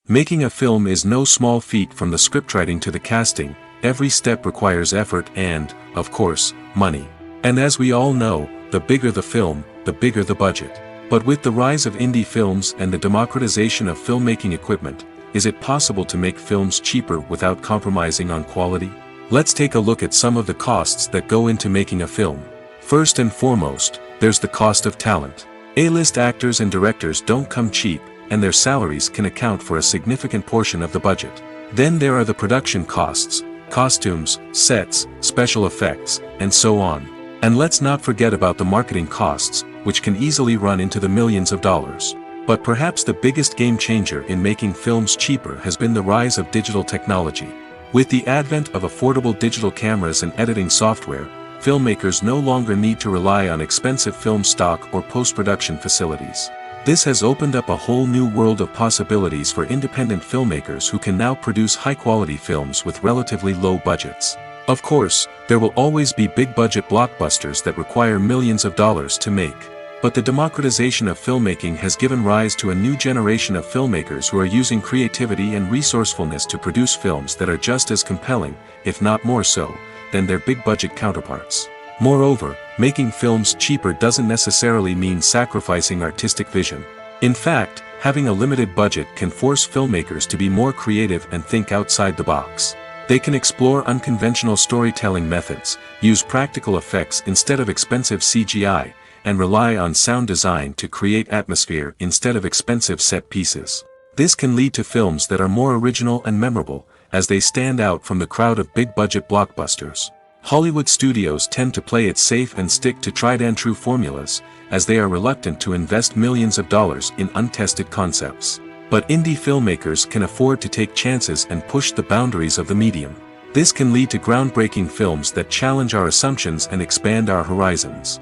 Making a film is no small feat. From the scriptwriting to the casting, every step requires effort and, of course, money. And as we all know, the bigger the film, the bigger the budget. But with the rise of indie films and the democratization of filmmaking equipment, is it possible to make films cheaper without compromising on quality? Let's take a look at some of the costs that go into making a film. First and foremost, there's the cost of talent. A-list actors and directors don't come cheap, and their salaries can account for a significant portion of the budget. Then there are the production costs, costumes, sets, special effects, and so on. And let's not forget about the marketing costs, which can easily run into the millions of dollars. But perhaps the biggest game changer in making films cheaper has been the rise of digital technology. With the advent of affordable digital cameras and editing software, filmmakers no longer need to rely on expensive film stock or post-production facilities. This has opened up a whole new world of possibilities for independent filmmakers who can now produce high-quality films with relatively low budgets. Of course, there will always be big-budget blockbusters that require millions of dollars to make. But the democratization of filmmaking has given rise to a new generation of filmmakers who are using creativity and resourcefulness to produce films that are just as compelling, if not more so, than their big-budget counterparts. Moreover, making films cheaper doesn't necessarily mean sacrificing artistic vision. In fact, having a limited budget can force filmmakers to be more creative and think outside the box. They can explore unconventional storytelling methods, use practical effects instead of expensive CGI, and rely on sound design to create atmosphere instead of expensive set pieces. This can lead to films that are more original and memorable, as they stand out from the crowd of big-budget blockbusters. Hollywood studios tend to play it safe and stick to tried-and-true formulas, as they are reluctant to invest millions of dollars in untested concepts. But indie filmmakers can afford to take chances and push the boundaries of the medium. This can lead to groundbreaking films that challenge our assumptions and expand our horizons.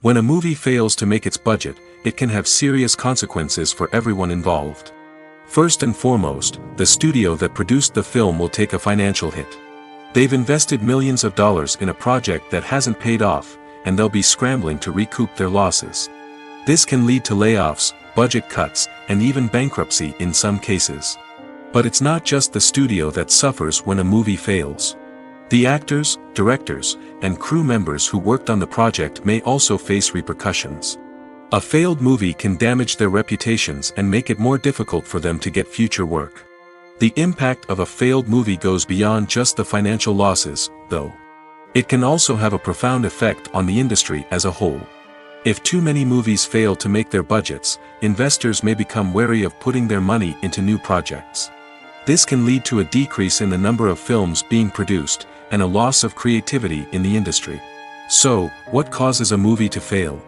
When a movie fails to make its budget, it can have serious consequences for everyone involved. First and foremost, the studio that produced the film will take a financial hit. They've invested millions of dollars in a project that hasn't paid off, and they'll be scrambling to recoup their losses. This can lead to layoffs, budget cuts, and even bankruptcy in some cases. But it's not just the studio that suffers when a movie fails. The actors, directors, and crew members who worked on the project may also face repercussions. A failed movie can damage their reputations and make it more difficult for them to get future work. The impact of a failed movie goes beyond just the financial losses, though. It can also have a profound effect on the industry as a whole. If too many movies fail to make their budgets, investors may become wary of putting their money into new projects. This can lead to a decrease in the number of films being produced, and a loss of creativity in the industry. So, what causes a movie to fail?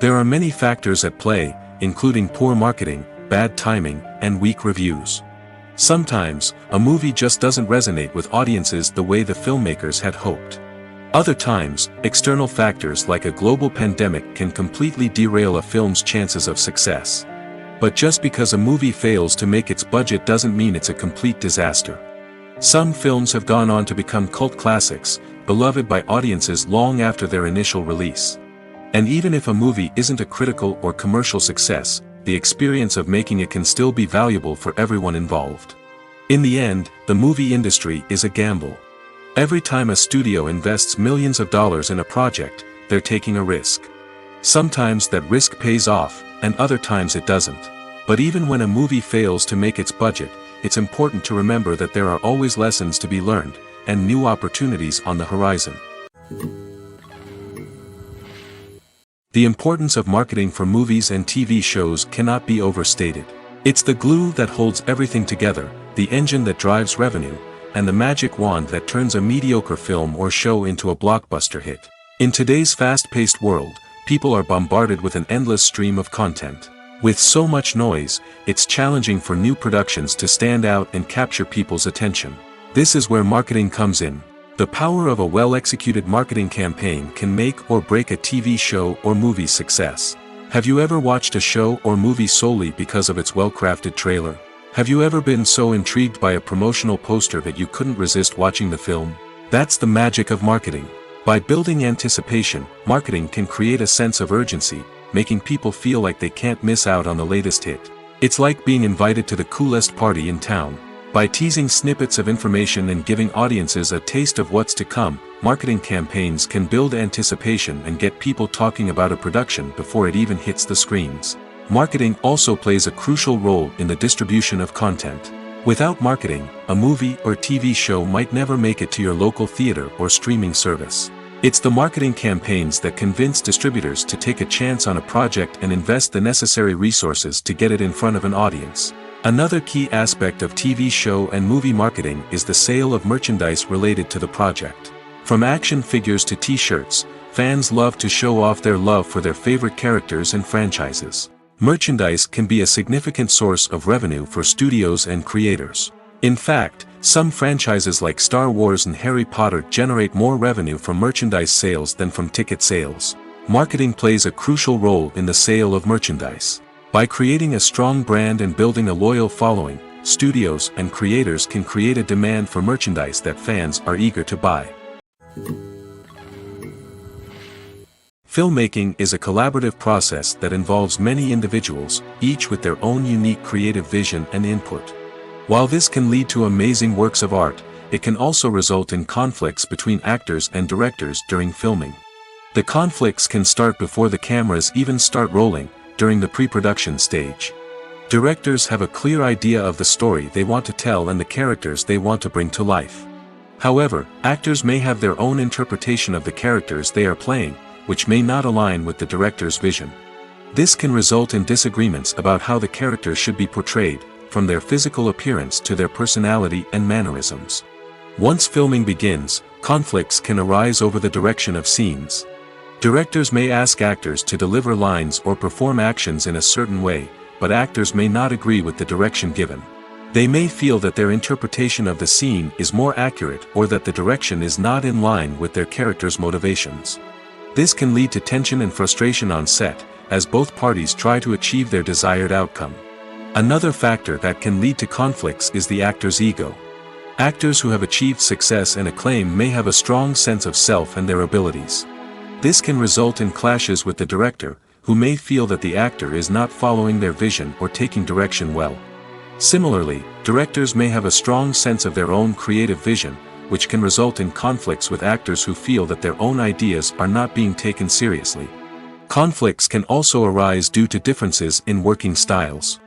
There are many factors at play, including poor marketing, bad timing, and weak reviews. Sometimes, a movie just doesn't resonate with audiences the way the filmmakers had hoped. Other times, external factors like a global pandemic can completely derail a film's chances of success. But just because a movie fails to make its budget doesn't mean it's a complete disaster. Some films have gone on to become cult classics, beloved by audiences long after their initial release. And even if a movie isn't a critical or commercial success, the experience of making it can still be valuable for everyone involved. In the end, the movie industry is a gamble. Every time a studio invests millions of dollars in a project, they're taking a risk. Sometimes that risk pays off, and other times it doesn't. But even when a movie fails to make its budget, it's important to remember that there are always lessons to be learned, and new opportunities on the horizon. The importance of marketing for movies and TV shows cannot be overstated. It's the glue that holds everything together, the engine that drives revenue, and the magic wand that turns a mediocre film or show into a blockbuster hit. In today's fast-paced world, people are bombarded with an endless stream of content. With so much noise, it's challenging for new productions to stand out and capture people's attention. This is where marketing comes in. The power of a well-executed marketing campaign can make or break a TV show or movie's success. Have you ever watched a show or movie solely because of its well-crafted trailer? Have you ever been so intrigued by a promotional poster that you couldn't resist watching the film? That's the magic of marketing. By building anticipation, marketing can create a sense of urgency, making people feel like they can't miss out on the latest hit. It's like being invited to the coolest party in town. By teasing snippets of information and giving audiences a taste of what's to come, marketing campaigns can build anticipation and get people talking about a production before it even hits the screens. Marketing also plays a crucial role in the distribution of content. Without marketing, a movie or TV show might never make it to your local theater or streaming service. It's the marketing campaigns that convince distributors to take a chance on a project and invest the necessary resources to get it in front of an audience. Another key aspect of TV show and movie marketing is the sale of merchandise related to the project. From action figures to t-shirts, fans love to show off their love for their favorite characters and franchises. Merchandise can be a significant source of revenue for studios and creators. In fact, some franchises like Star Wars and Harry Potter generate more revenue from merchandise sales than from ticket sales. Marketing plays a crucial role in the sale of merchandise. By creating a strong brand and building a loyal following, studios and creators can create a demand for merchandise that fans are eager to buy. Filmmaking is a collaborative process that involves many individuals, each with their own unique creative vision and input. While this can lead to amazing works of art, it can also result in conflicts between actors and directors during filming. The conflicts can start before the cameras even start rolling, during the pre-production stage. Directors have a clear idea of the story they want to tell and the characters they want to bring to life. However, actors may have their own interpretation of the characters they are playing, which may not align with the director's vision. This can result in disagreements about how the characters should be portrayed, from their physical appearance to their personality and mannerisms. Once filming begins, conflicts can arise over the direction of scenes. Directors may ask actors to deliver lines or perform actions in a certain way, but actors may not agree with the direction given. They may feel that their interpretation of the scene is more accurate or that the direction is not in line with their character's motivations. This can lead to tension and frustration on set, as both parties try to achieve their desired outcome. Another factor that can lead to conflicts is the actor's ego. Actors who have achieved success and acclaim may have a strong sense of self and their abilities. This can result in clashes with the director, who may feel that the actor is not following their vision or taking direction well. Similarly, directors may have a strong sense of their own creative vision, which can result in conflicts with actors who feel that their own ideas are not being taken seriously. Conflicts can also arise due to differences in working styles.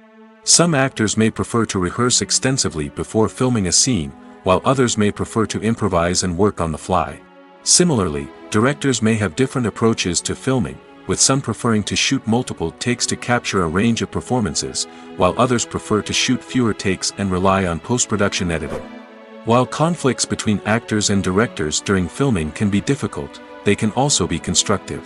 Some actors may prefer to rehearse extensively before filming a scene, while others may prefer to improvise and work on the fly. Similarly, directors may have different approaches to filming, with some preferring to shoot multiple takes to capture a range of performances, while others prefer to shoot fewer takes and rely on post-production editing. While conflicts between actors and directors during filming can be difficult, they can also be constructive.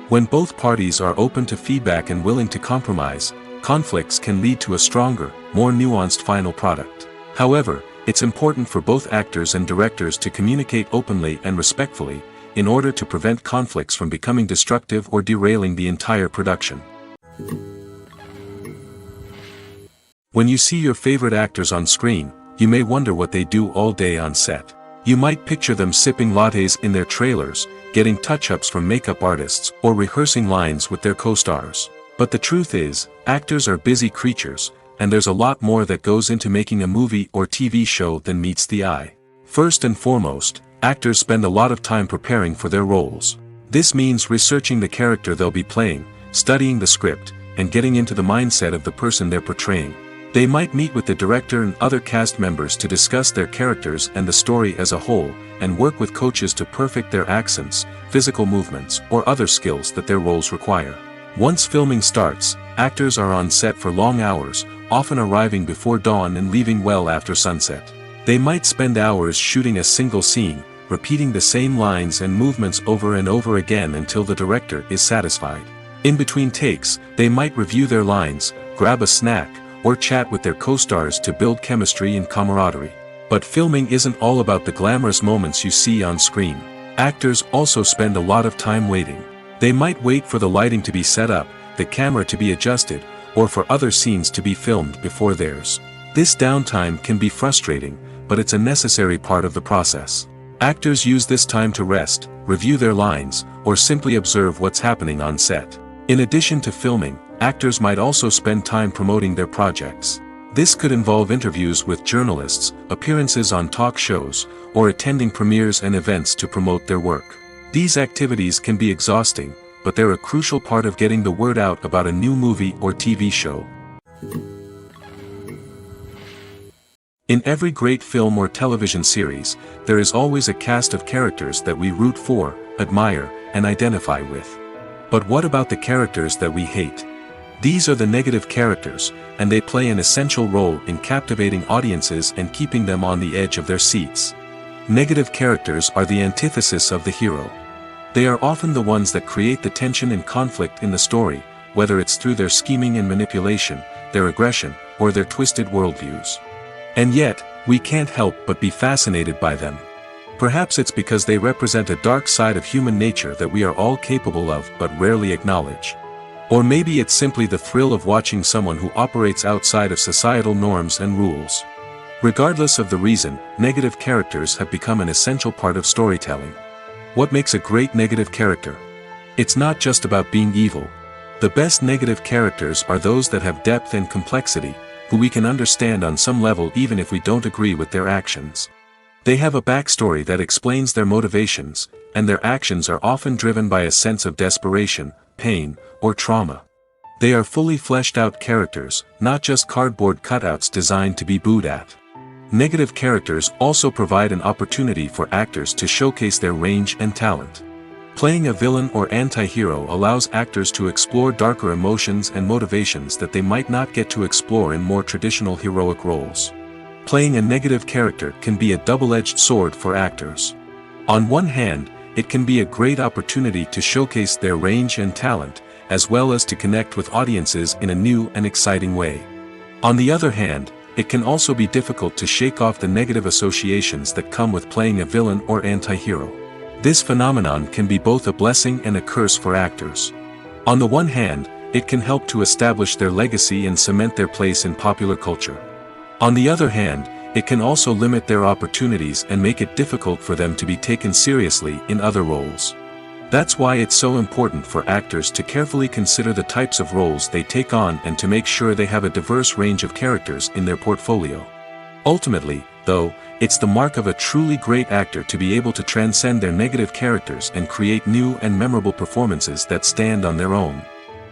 When both parties are open to feedback and willing to compromise, conflicts can lead to a stronger, more nuanced final product. However, it's important for both actors and directors to communicate openly and respectfully, in order to prevent conflicts from becoming destructive or derailing the entire production. When you see your favorite actors on screen, you may wonder what they do all day on set. You might picture them sipping lattes in their trailers, getting touch-ups from makeup artists, or rehearsing lines with their co-stars. But the truth is, actors are busy creatures, and there's a lot more that goes into making a movie or TV show than meets the eye. First and foremost, actors spend a lot of time preparing for their roles. This means researching the character they'll be playing, studying the script, and getting into the mindset of the person they're portraying. They might meet with the director and other cast members to discuss their characters and the story as a whole, and work with coaches to perfect their accents, physical movements, or other skills that their roles require. Once filming starts, actors are on set for long hours, often arriving before dawn and leaving well after sunset. They might spend hours shooting a single scene, repeating the same lines and movements over and over again until the director is satisfied. In between takes, they might review their lines, grab a snack, or chat with their co-stars to build chemistry and camaraderie. But filming isn't all about the glamorous moments you see on screen. Actors also spend a lot of time waiting. They might wait for the lighting to be set up, the camera to be adjusted, or for other scenes to be filmed before theirs. This downtime can be frustrating, but it's a necessary part of the process. Actors use this time to rest, review their lines, or simply observe what's happening on set. In addition to filming, actors might also spend time promoting their projects. This could involve interviews with journalists, appearances on talk shows, or attending premieres and events to promote their work. These activities can be exhausting, but they're a crucial part of getting the word out about a new movie or TV show. In every great film or television series, there is always a cast of characters that we root for, admire, and identify with. But what about the characters that we hate? These are the negative characters, and they play an essential role in captivating audiences and keeping them on the edge of their seats. Negative characters are the antithesis of the hero. They are often the ones that create the tension and conflict in the story, whether it's through their scheming and manipulation, their aggression, or their twisted worldviews. And yet, we can't help but be fascinated by them. Perhaps it's because they represent a dark side of human nature that we are all capable of but rarely acknowledge. Or maybe it's simply the thrill of watching someone who operates outside of societal norms and rules. Regardless of the reason, negative characters have become an essential part of storytelling. What makes a great negative character? It's not just about being evil. The best negative characters are those that have depth and complexity, who we can understand on some level even if we don't agree with their actions. They have a backstory that explains their motivations, and their actions are often driven by a sense of desperation, pain, or trauma. They are fully fleshed out characters, not just cardboard cutouts designed to be booed at. Negative characters also provide an opportunity for actors to showcase their range and talent. Playing a villain or anti-hero allows actors to explore darker emotions and motivations that they might not get to explore in more traditional heroic roles. Playing a negative character can be a double-edged sword for actors. On one hand, it can be a great opportunity to showcase their range and talent, as well as to connect with audiences in a new and exciting way. On the other hand, it can also be difficult to shake off the negative associations that come with playing a villain or anti-hero. This phenomenon can be both a blessing and a curse for actors. On the one hand, it can help to establish their legacy and cement their place in popular culture. On the other hand, it can also limit their opportunities and make it difficult for them to be taken seriously in other roles. That's why it's so important for actors to carefully consider the types of roles they take on and to make sure they have a diverse range of characters in their portfolio. Ultimately, though, it's the mark of a truly great actor to be able to transcend their negative characters and create new and memorable performances that stand on their own.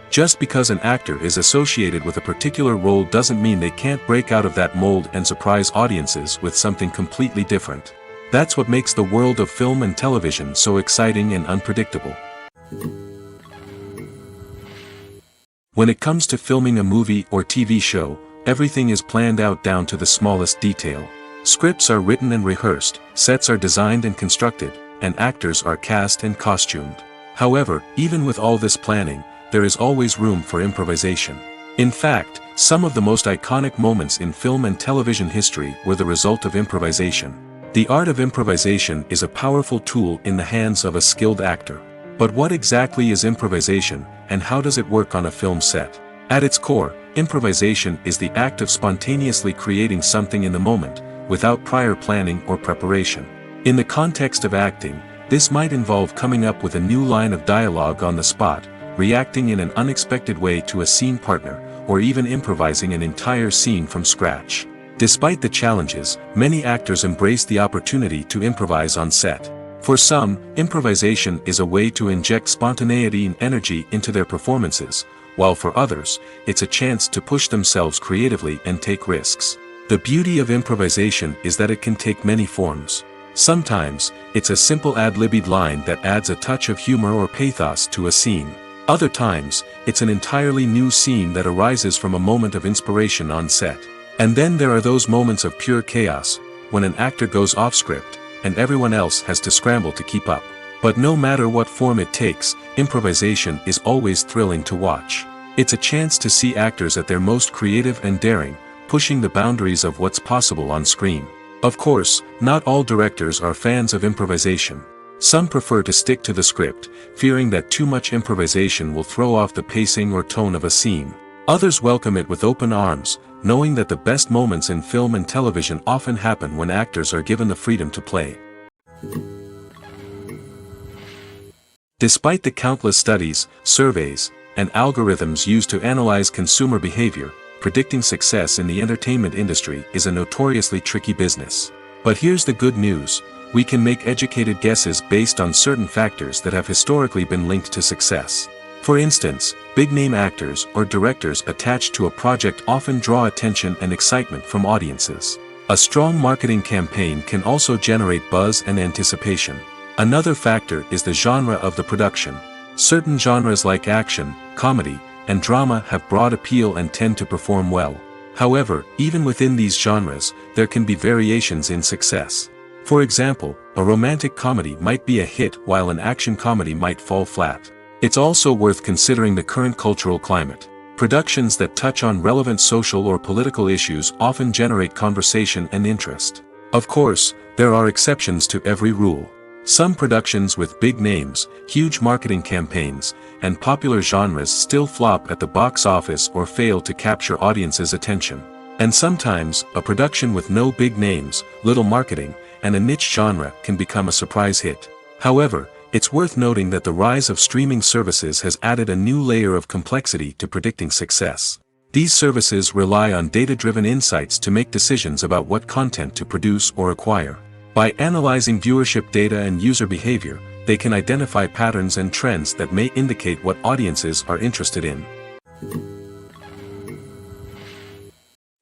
Just because an actor is associated with a particular role doesn't mean they can't break out of that mold and surprise audiences with something completely different. That's what makes the world of film and television so exciting and unpredictable. When it comes to filming a movie or TV show, everything is planned out down to the smallest detail. Scripts are written and rehearsed, sets are designed and constructed, and actors are cast and costumed. However, even with all this planning, there is always room for improvisation. In fact, some of the most iconic moments in film and television history were the result of improvisation. The art of improvisation is a powerful tool in the hands of a skilled actor. But what exactly is improvisation, and how does it work on a film set? At its core, improvisation is the act of spontaneously creating something in the moment, without prior planning or preparation. In the context of acting, this might involve coming up with a new line of dialogue on the spot, reacting in an unexpected way to a scene partner, or even improvising an entire scene from scratch. Despite the challenges, many actors embrace the opportunity to improvise on set. For some, improvisation is a way to inject spontaneity and energy into their performances, while for others, it's a chance to push themselves creatively and take risks. The beauty of improvisation is that it can take many forms. Sometimes, it's a simple ad-libbed line that adds a touch of humor or pathos to a scene. Other times, it's an entirely new scene that arises from a moment of inspiration on set. And then there are those moments of pure chaos, when an actor goes off script, and everyone else has to scramble to keep up. But no matter what form it takes, improvisation is always thrilling to watch. It's a chance to see actors at their most creative and daring, pushing the boundaries of what's possible on screen. Of course, not all directors are fans of improvisation. Some prefer to stick to the script, fearing that too much improvisation will throw off the pacing or tone of a scene. Others welcome it with open arms, knowing that the best moments in film and television often happen when actors are given the freedom to play. Despite the countless studies, surveys, and algorithms used to analyze consumer behavior, predicting success in the entertainment industry is a notoriously tricky business. But here's the good news: we can make educated guesses based on certain factors that have historically been linked to success. For instance, big-name actors or directors attached to a project often draw attention and excitement from audiences. A strong marketing campaign can also generate buzz and anticipation. Another factor is the genre of the production. Certain genres like action, comedy, and drama have broad appeal and tend to perform well. However, even within these genres, there can be variations in success. For example, a romantic comedy might be a hit while an action comedy might fall flat. It's also worth considering the current cultural climate. Productions that touch on relevant social or political issues often generate conversation and interest. Of course, there are exceptions to every rule. Some productions with big names, huge marketing campaigns, and popular genres still flop at the box office or fail to capture audiences' attention. And sometimes, a production with no big names, little marketing, and a niche genre can become a surprise hit. However, it's worth noting that the rise of streaming services has added a new layer of complexity to predicting success. These services rely on data-driven insights to make decisions about what content to produce or acquire. By analyzing viewership data and user behavior, they can identify patterns and trends that may indicate what audiences are interested in.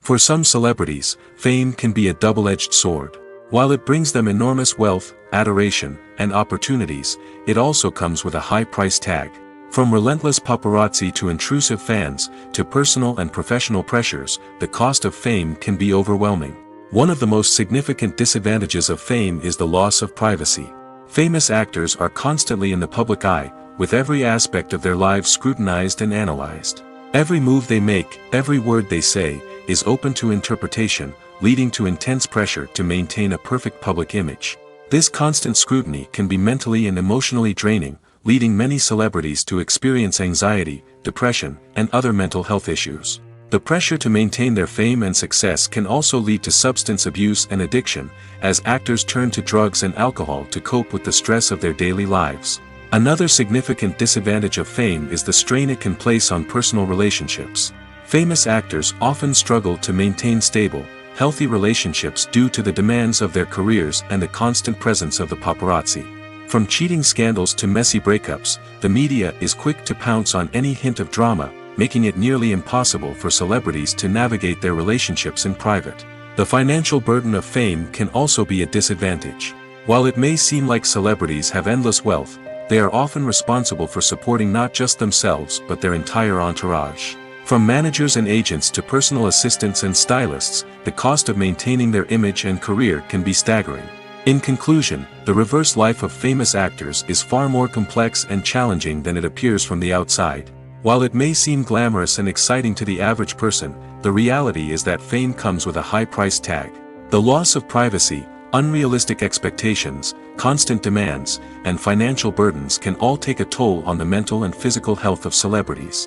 For some celebrities, fame can be a double-edged sword. While it brings them enormous wealth, adoration, and opportunities, it also comes with a high price tag. From relentless paparazzi to intrusive fans, to personal and professional pressures, the cost of fame can be overwhelming. One of the most significant disadvantages of fame is the loss of privacy. Famous actors are constantly in the public eye, with every aspect of their lives scrutinized and analyzed. Every move they make, every word they say, is open to interpretation, leading to intense pressure to maintain a perfect public image. This constant scrutiny can be mentally and emotionally draining, leading many celebrities to experience anxiety, depression, and other mental health issues. The pressure to maintain their fame and success can also lead to substance abuse and addiction, as actors turn to drugs and alcohol to cope with the stress of their daily lives. Another significant disadvantage of fame is the strain it can place on personal relationships. Famous actors often struggle to maintain stable, healthy relationships due to the demands of their careers and the constant presence of the paparazzi. From cheating scandals to messy breakups, the media is quick to pounce on any hint of drama, making it nearly impossible for celebrities to navigate their relationships in private. The financial burden of fame can also be a disadvantage. While it may seem like celebrities have endless wealth, they are often responsible for supporting not just themselves but their entire entourage. From managers and agents to personal assistants and stylists, the cost of maintaining their image and career can be staggering. In conclusion, the reverse life of famous actors is far more complex and challenging than it appears from the outside. While it may seem glamorous and exciting to the average person, the reality is that fame comes with a high price tag. The loss of privacy, unrealistic expectations, constant demands, and financial burdens can all take a toll on the mental and physical health of celebrities.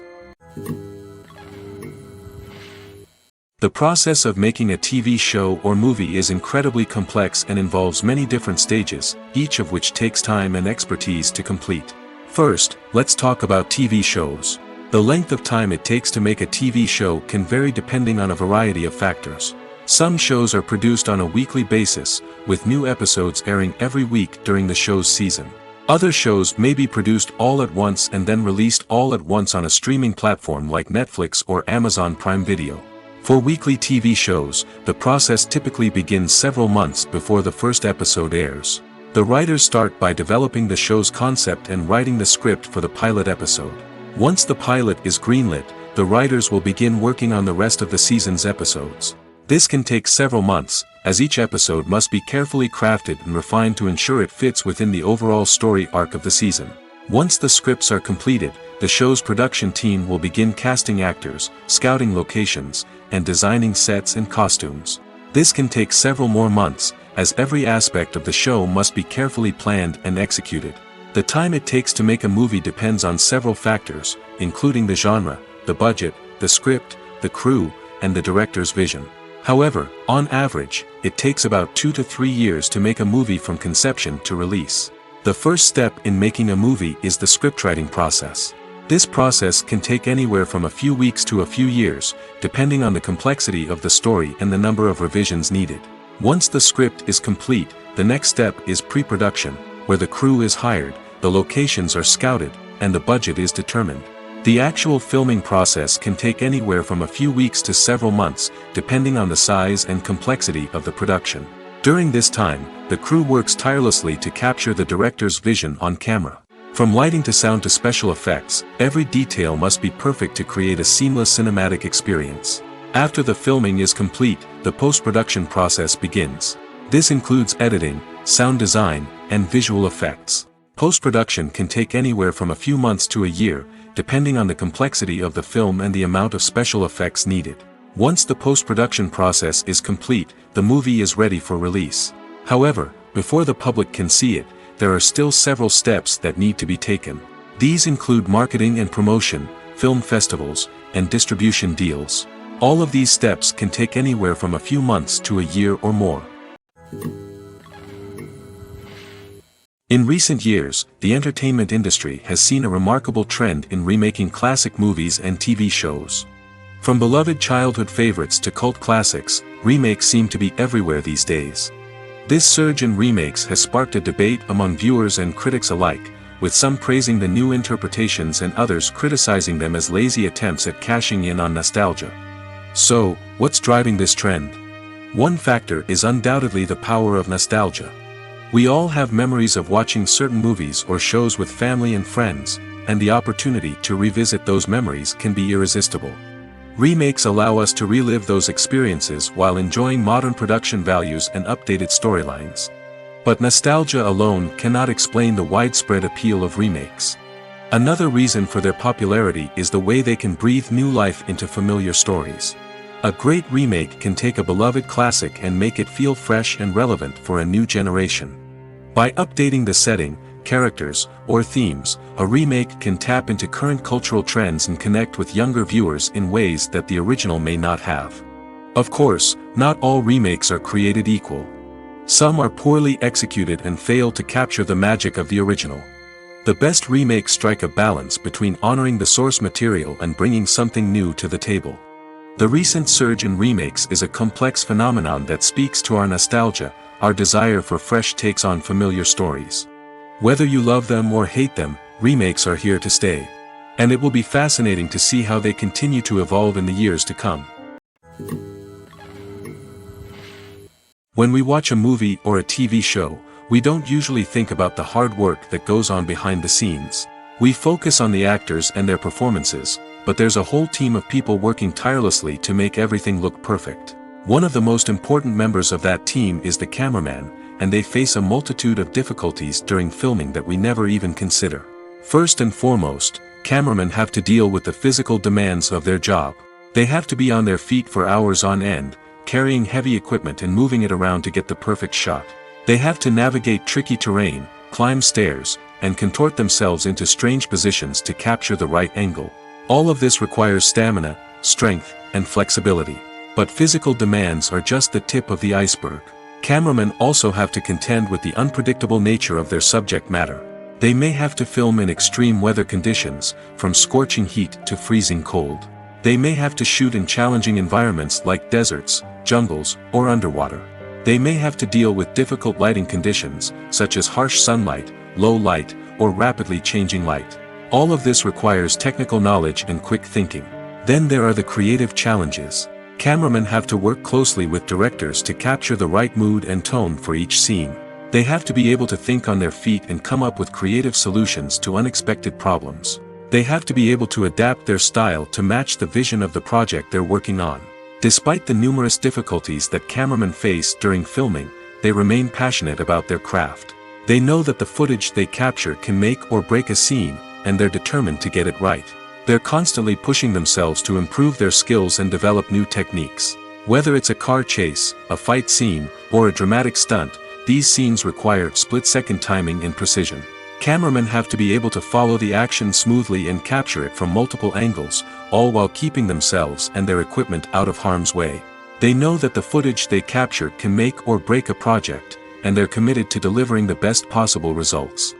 The process of making a TV show or movie is incredibly complex and involves many different stages, each of which takes time and expertise to complete. First, let's talk about TV shows. The length of time it takes to make a TV show can vary depending on a variety of factors. Some shows are produced on a weekly basis, with new episodes airing every week during the show's season. Other shows may be produced all at once and then released all at once on a streaming platform like Netflix or Amazon Prime Video. For weekly TV shows, the process typically begins several months before the first episode airs. The writers start by developing the show's concept and writing the script for the pilot episode. Once the pilot is greenlit, the writers will begin working on the rest of the season's episodes. This can take several months, as each episode must be carefully crafted and refined to ensure it fits within the overall story arc of the season. Once the scripts are completed, the show's production team will begin casting actors, scouting locations, and designing sets and costumes. This can take several more months, as every aspect of the show must be carefully planned and executed. The time it takes to make a movie depends on several factors, including the genre, the budget, the script, the crew, and the director's vision. However, on average, it takes about 2 to 3 years to make a movie from conception to release. The first step in making a movie is the scriptwriting process. This process can take anywhere from a few weeks to a few years, depending on the complexity of the story and the number of revisions needed. Once the script is complete, the next step is pre-production, where the crew is hired, the locations are scouted, and the budget is determined. The actual filming process can take anywhere from a few weeks to several months, depending on the size and complexity of the production. During this time, the crew works tirelessly to capture the director's vision on camera. From lighting to sound to special effects, every detail must be perfect to create a seamless cinematic experience. After the filming is complete, the post-production process begins. This includes editing, sound design, and visual effects. Post-production can take anywhere from a few months to a year, depending on the complexity of the film and the amount of special effects needed. Once the post-production process is complete, the movie is ready for release. However, before the public can see it, there are still several steps that need to be taken. These include marketing and promotion, film festivals, and distribution deals. All of these steps can take anywhere from a few months to a year or more. In recent years, the entertainment industry has seen a remarkable trend in remaking classic movies and TV shows. From beloved childhood favorites to cult classics, remakes seem to be everywhere these days. This surge in remakes has sparked a debate among viewers and critics alike, with some praising the new interpretations and others criticizing them as lazy attempts at cashing in on nostalgia. So, what's driving this trend? One factor is undoubtedly the power of nostalgia. We all have memories of watching certain movies or shows with family and friends, and the opportunity to revisit those memories can be irresistible. Remakes allow us to relive those experiences while enjoying modern production values and updated storylines. But nostalgia alone cannot explain the widespread appeal of remakes. Another reason for their popularity is the way they can breathe new life into familiar stories. A great remake can take a beloved classic and make it feel fresh and relevant for a new generation. By updating the setting, characters, or themes, a remake can tap into current cultural trends and connect with younger viewers in ways that the original may not have. Of course, not all remakes are created equal. Some are poorly executed and fail to capture the magic of the original. The best remakes strike a balance between honoring the source material and bringing something new to the table. The recent surge in remakes is a complex phenomenon that speaks to our nostalgia, our desire for fresh takes on familiar stories. Whether you love them or hate them, remakes are here to stay. And it will be fascinating to see how they continue to evolve in the years to come. When we watch a movie or a TV show, we don't usually think about the hard work that goes on behind the scenes. We focus on the actors and their performances, but there's a whole team of people working tirelessly to make everything look perfect. One of the most important members of that team is the cameraman, and they face a multitude of difficulties during filming that we never even consider. First and foremost, cameramen have to deal with the physical demands of their job. They have to be on their feet for hours on end, carrying heavy equipment and moving it around to get the perfect shot. They have to navigate tricky terrain, climb stairs, and contort themselves into strange positions to capture the right angle. All of this requires stamina, strength, and flexibility. But physical demands are just the tip of the iceberg. Cameramen also have to contend with the unpredictable nature of their subject matter. They may have to film in extreme weather conditions, from scorching heat to freezing cold. They may have to shoot in challenging environments like deserts, jungles, or underwater. They may have to deal with difficult lighting conditions, such as harsh sunlight, low light, or rapidly changing light. All of this requires technical knowledge and quick thinking. Then there are the creative challenges. Cameramen have to work closely with directors to capture the right mood and tone for each scene. They have to be able to think on their feet and come up with creative solutions to unexpected problems. They have to be able to adapt their style to match the vision of the project they're working on. Despite the numerous difficulties that cameramen face during filming, they remain passionate about their craft. They know that the footage they capture can make or break a scene, and they're determined to get it right. They're constantly pushing themselves to improve their skills and develop new techniques. Whether it's a car chase, a fight scene, or a dramatic stunt, these scenes require split-second timing and precision. Cameramen have to be able to follow the action smoothly and capture it from multiple angles, all while keeping themselves and their equipment out of harm's way. They know that the footage they capture can make or break a project, and they're committed to delivering the best possible results.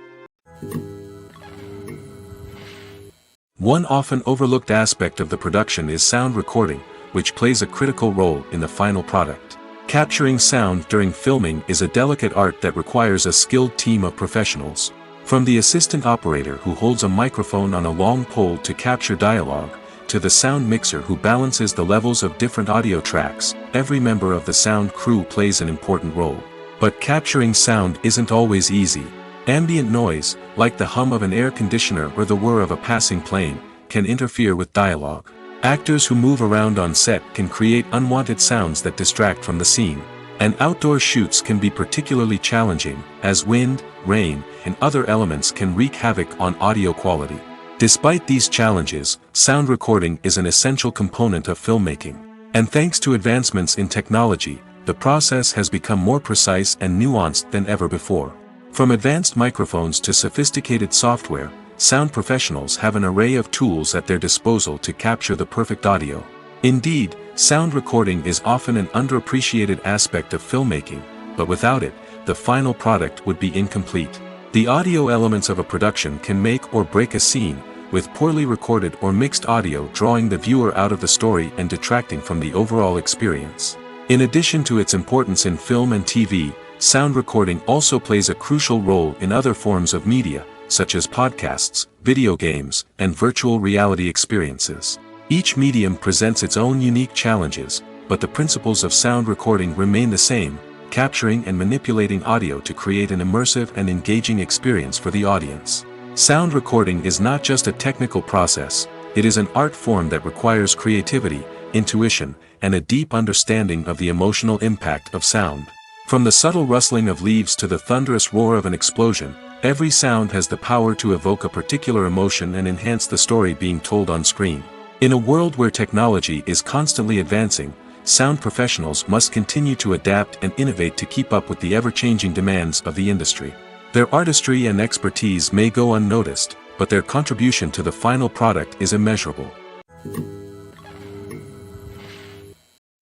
One often overlooked aspect of the production is sound recording, which plays a critical role in the final product. Capturing sound during filming is a delicate art that requires a skilled team of professionals. From the assistant operator who holds a microphone on a long pole to capture dialogue, to the sound mixer who balances the levels of different audio tracks, every member of the sound crew plays an important role. But capturing sound isn't always easy. Ambient noise, like the hum of an air conditioner or the whir of a passing plane, can interfere with dialogue. Actors who move around on set can create unwanted sounds that distract from the scene. And outdoor shoots can be particularly challenging, as wind, rain, and other elements can wreak havoc on audio quality. Despite these challenges, sound recording is an essential component of filmmaking. And thanks to advancements in technology, the process has become more precise and nuanced than ever before. From advanced microphones to sophisticated software, sound professionals have an array of tools at their disposal to capture the perfect audio. Indeed, sound recording is often an underappreciated aspect of filmmaking, but without it, the final product would be incomplete. The audio elements of a production can make or break a scene, with poorly recorded or mixed audio drawing the viewer out of the story and detracting from the overall experience. In addition to its importance in film and TV, sound recording also plays a crucial role in other forms of media, such as podcasts, video games, and virtual reality experiences. Each medium presents its own unique challenges, but the principles of sound recording remain the same, capturing and manipulating audio to create an immersive and engaging experience for the audience. Sound recording is not just a technical process, it is an art form that requires creativity, intuition, and a deep understanding of the emotional impact of sound. From the subtle rustling of leaves to the thunderous roar of an explosion, every sound has the power to evoke a particular emotion and enhance the story being told on screen. In a world where technology is constantly advancing, sound professionals must continue to adapt and innovate to keep up with the ever-changing demands of the industry. Their artistry and expertise may go unnoticed, but their contribution to the final product is immeasurable.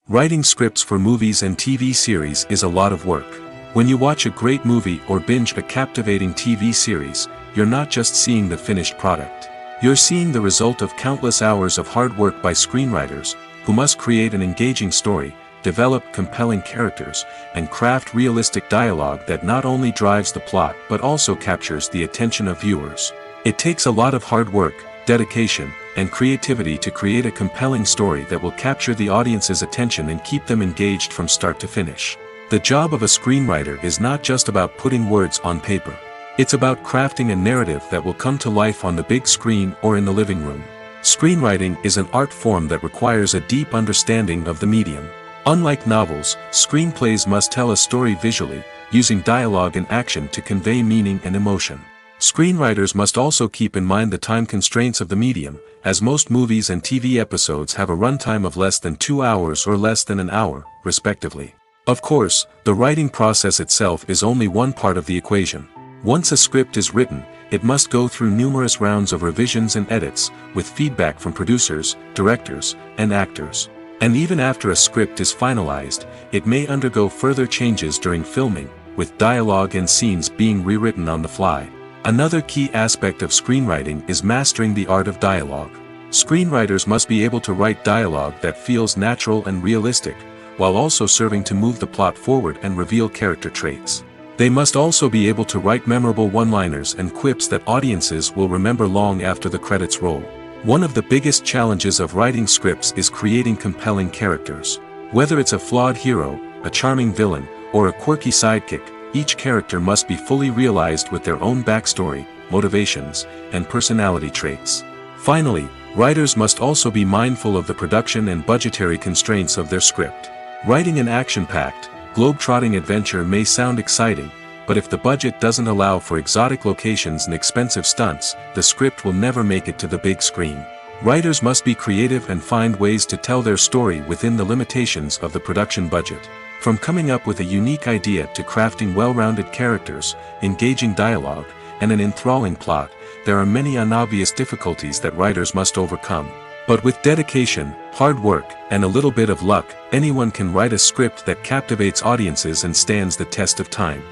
Writing scripts for movies and TV series is a lot of work. When you watch a great movie or binge a captivating TV series, you're not just seeing the finished product. You're seeing the result of countless hours of hard work by screenwriters, who must create an engaging story, develop compelling characters, and craft realistic dialogue that not only drives the plot but also captures the attention of viewers. It takes a lot of hard work, dedication, and creativity to create a compelling story that will capture the audience's attention and keep them engaged from start to finish. The job of a screenwriter is not just about putting words on paper. It's about crafting a narrative that will come to life on the big screen or in the living room. Screenwriting is an art form that requires a deep understanding of the medium. Unlike novels, screenplays must tell a story visually, using dialogue and action to convey meaning and emotion. Screenwriters must also keep in mind the time constraints of the medium, as most movies and TV episodes have a runtime of less than 2 hours or less than an hour, respectively. Of course, the writing process itself is only one part of the equation. Once a script is written, it must go through numerous rounds of revisions and edits, with feedback from producers, directors, and actors. And even after a script is finalized, it may undergo further changes during filming, with dialogue and scenes being rewritten on the fly. Another key aspect of screenwriting is mastering the art of dialogue. Screenwriters must be able to write dialogue that feels natural and realistic, while also serving to move the plot forward and reveal character traits. They must also be able to write memorable one-liners and quips that audiences will remember long after the credits roll. One of the biggest challenges of writing scripts is creating compelling characters. Whether it's a flawed hero, a charming villain, or a quirky sidekick, each character must be fully realized with their own backstory, motivations, and personality traits. Finally, writers must also be mindful of the production and budgetary constraints of their script. Writing an action-packed, globe-trotting adventure may sound exciting, but if the budget doesn't allow for exotic locations and expensive stunts, the script will never make it to the big screen. Writers must be creative and find ways to tell their story within the limitations of the production budget. From coming up with a unique idea to crafting well-rounded characters, engaging dialogue, and an enthralling plot, there are many unobvious difficulties that writers must overcome. But with dedication, hard work, and a little bit of luck, anyone can write a script that captivates audiences and stands the test of time.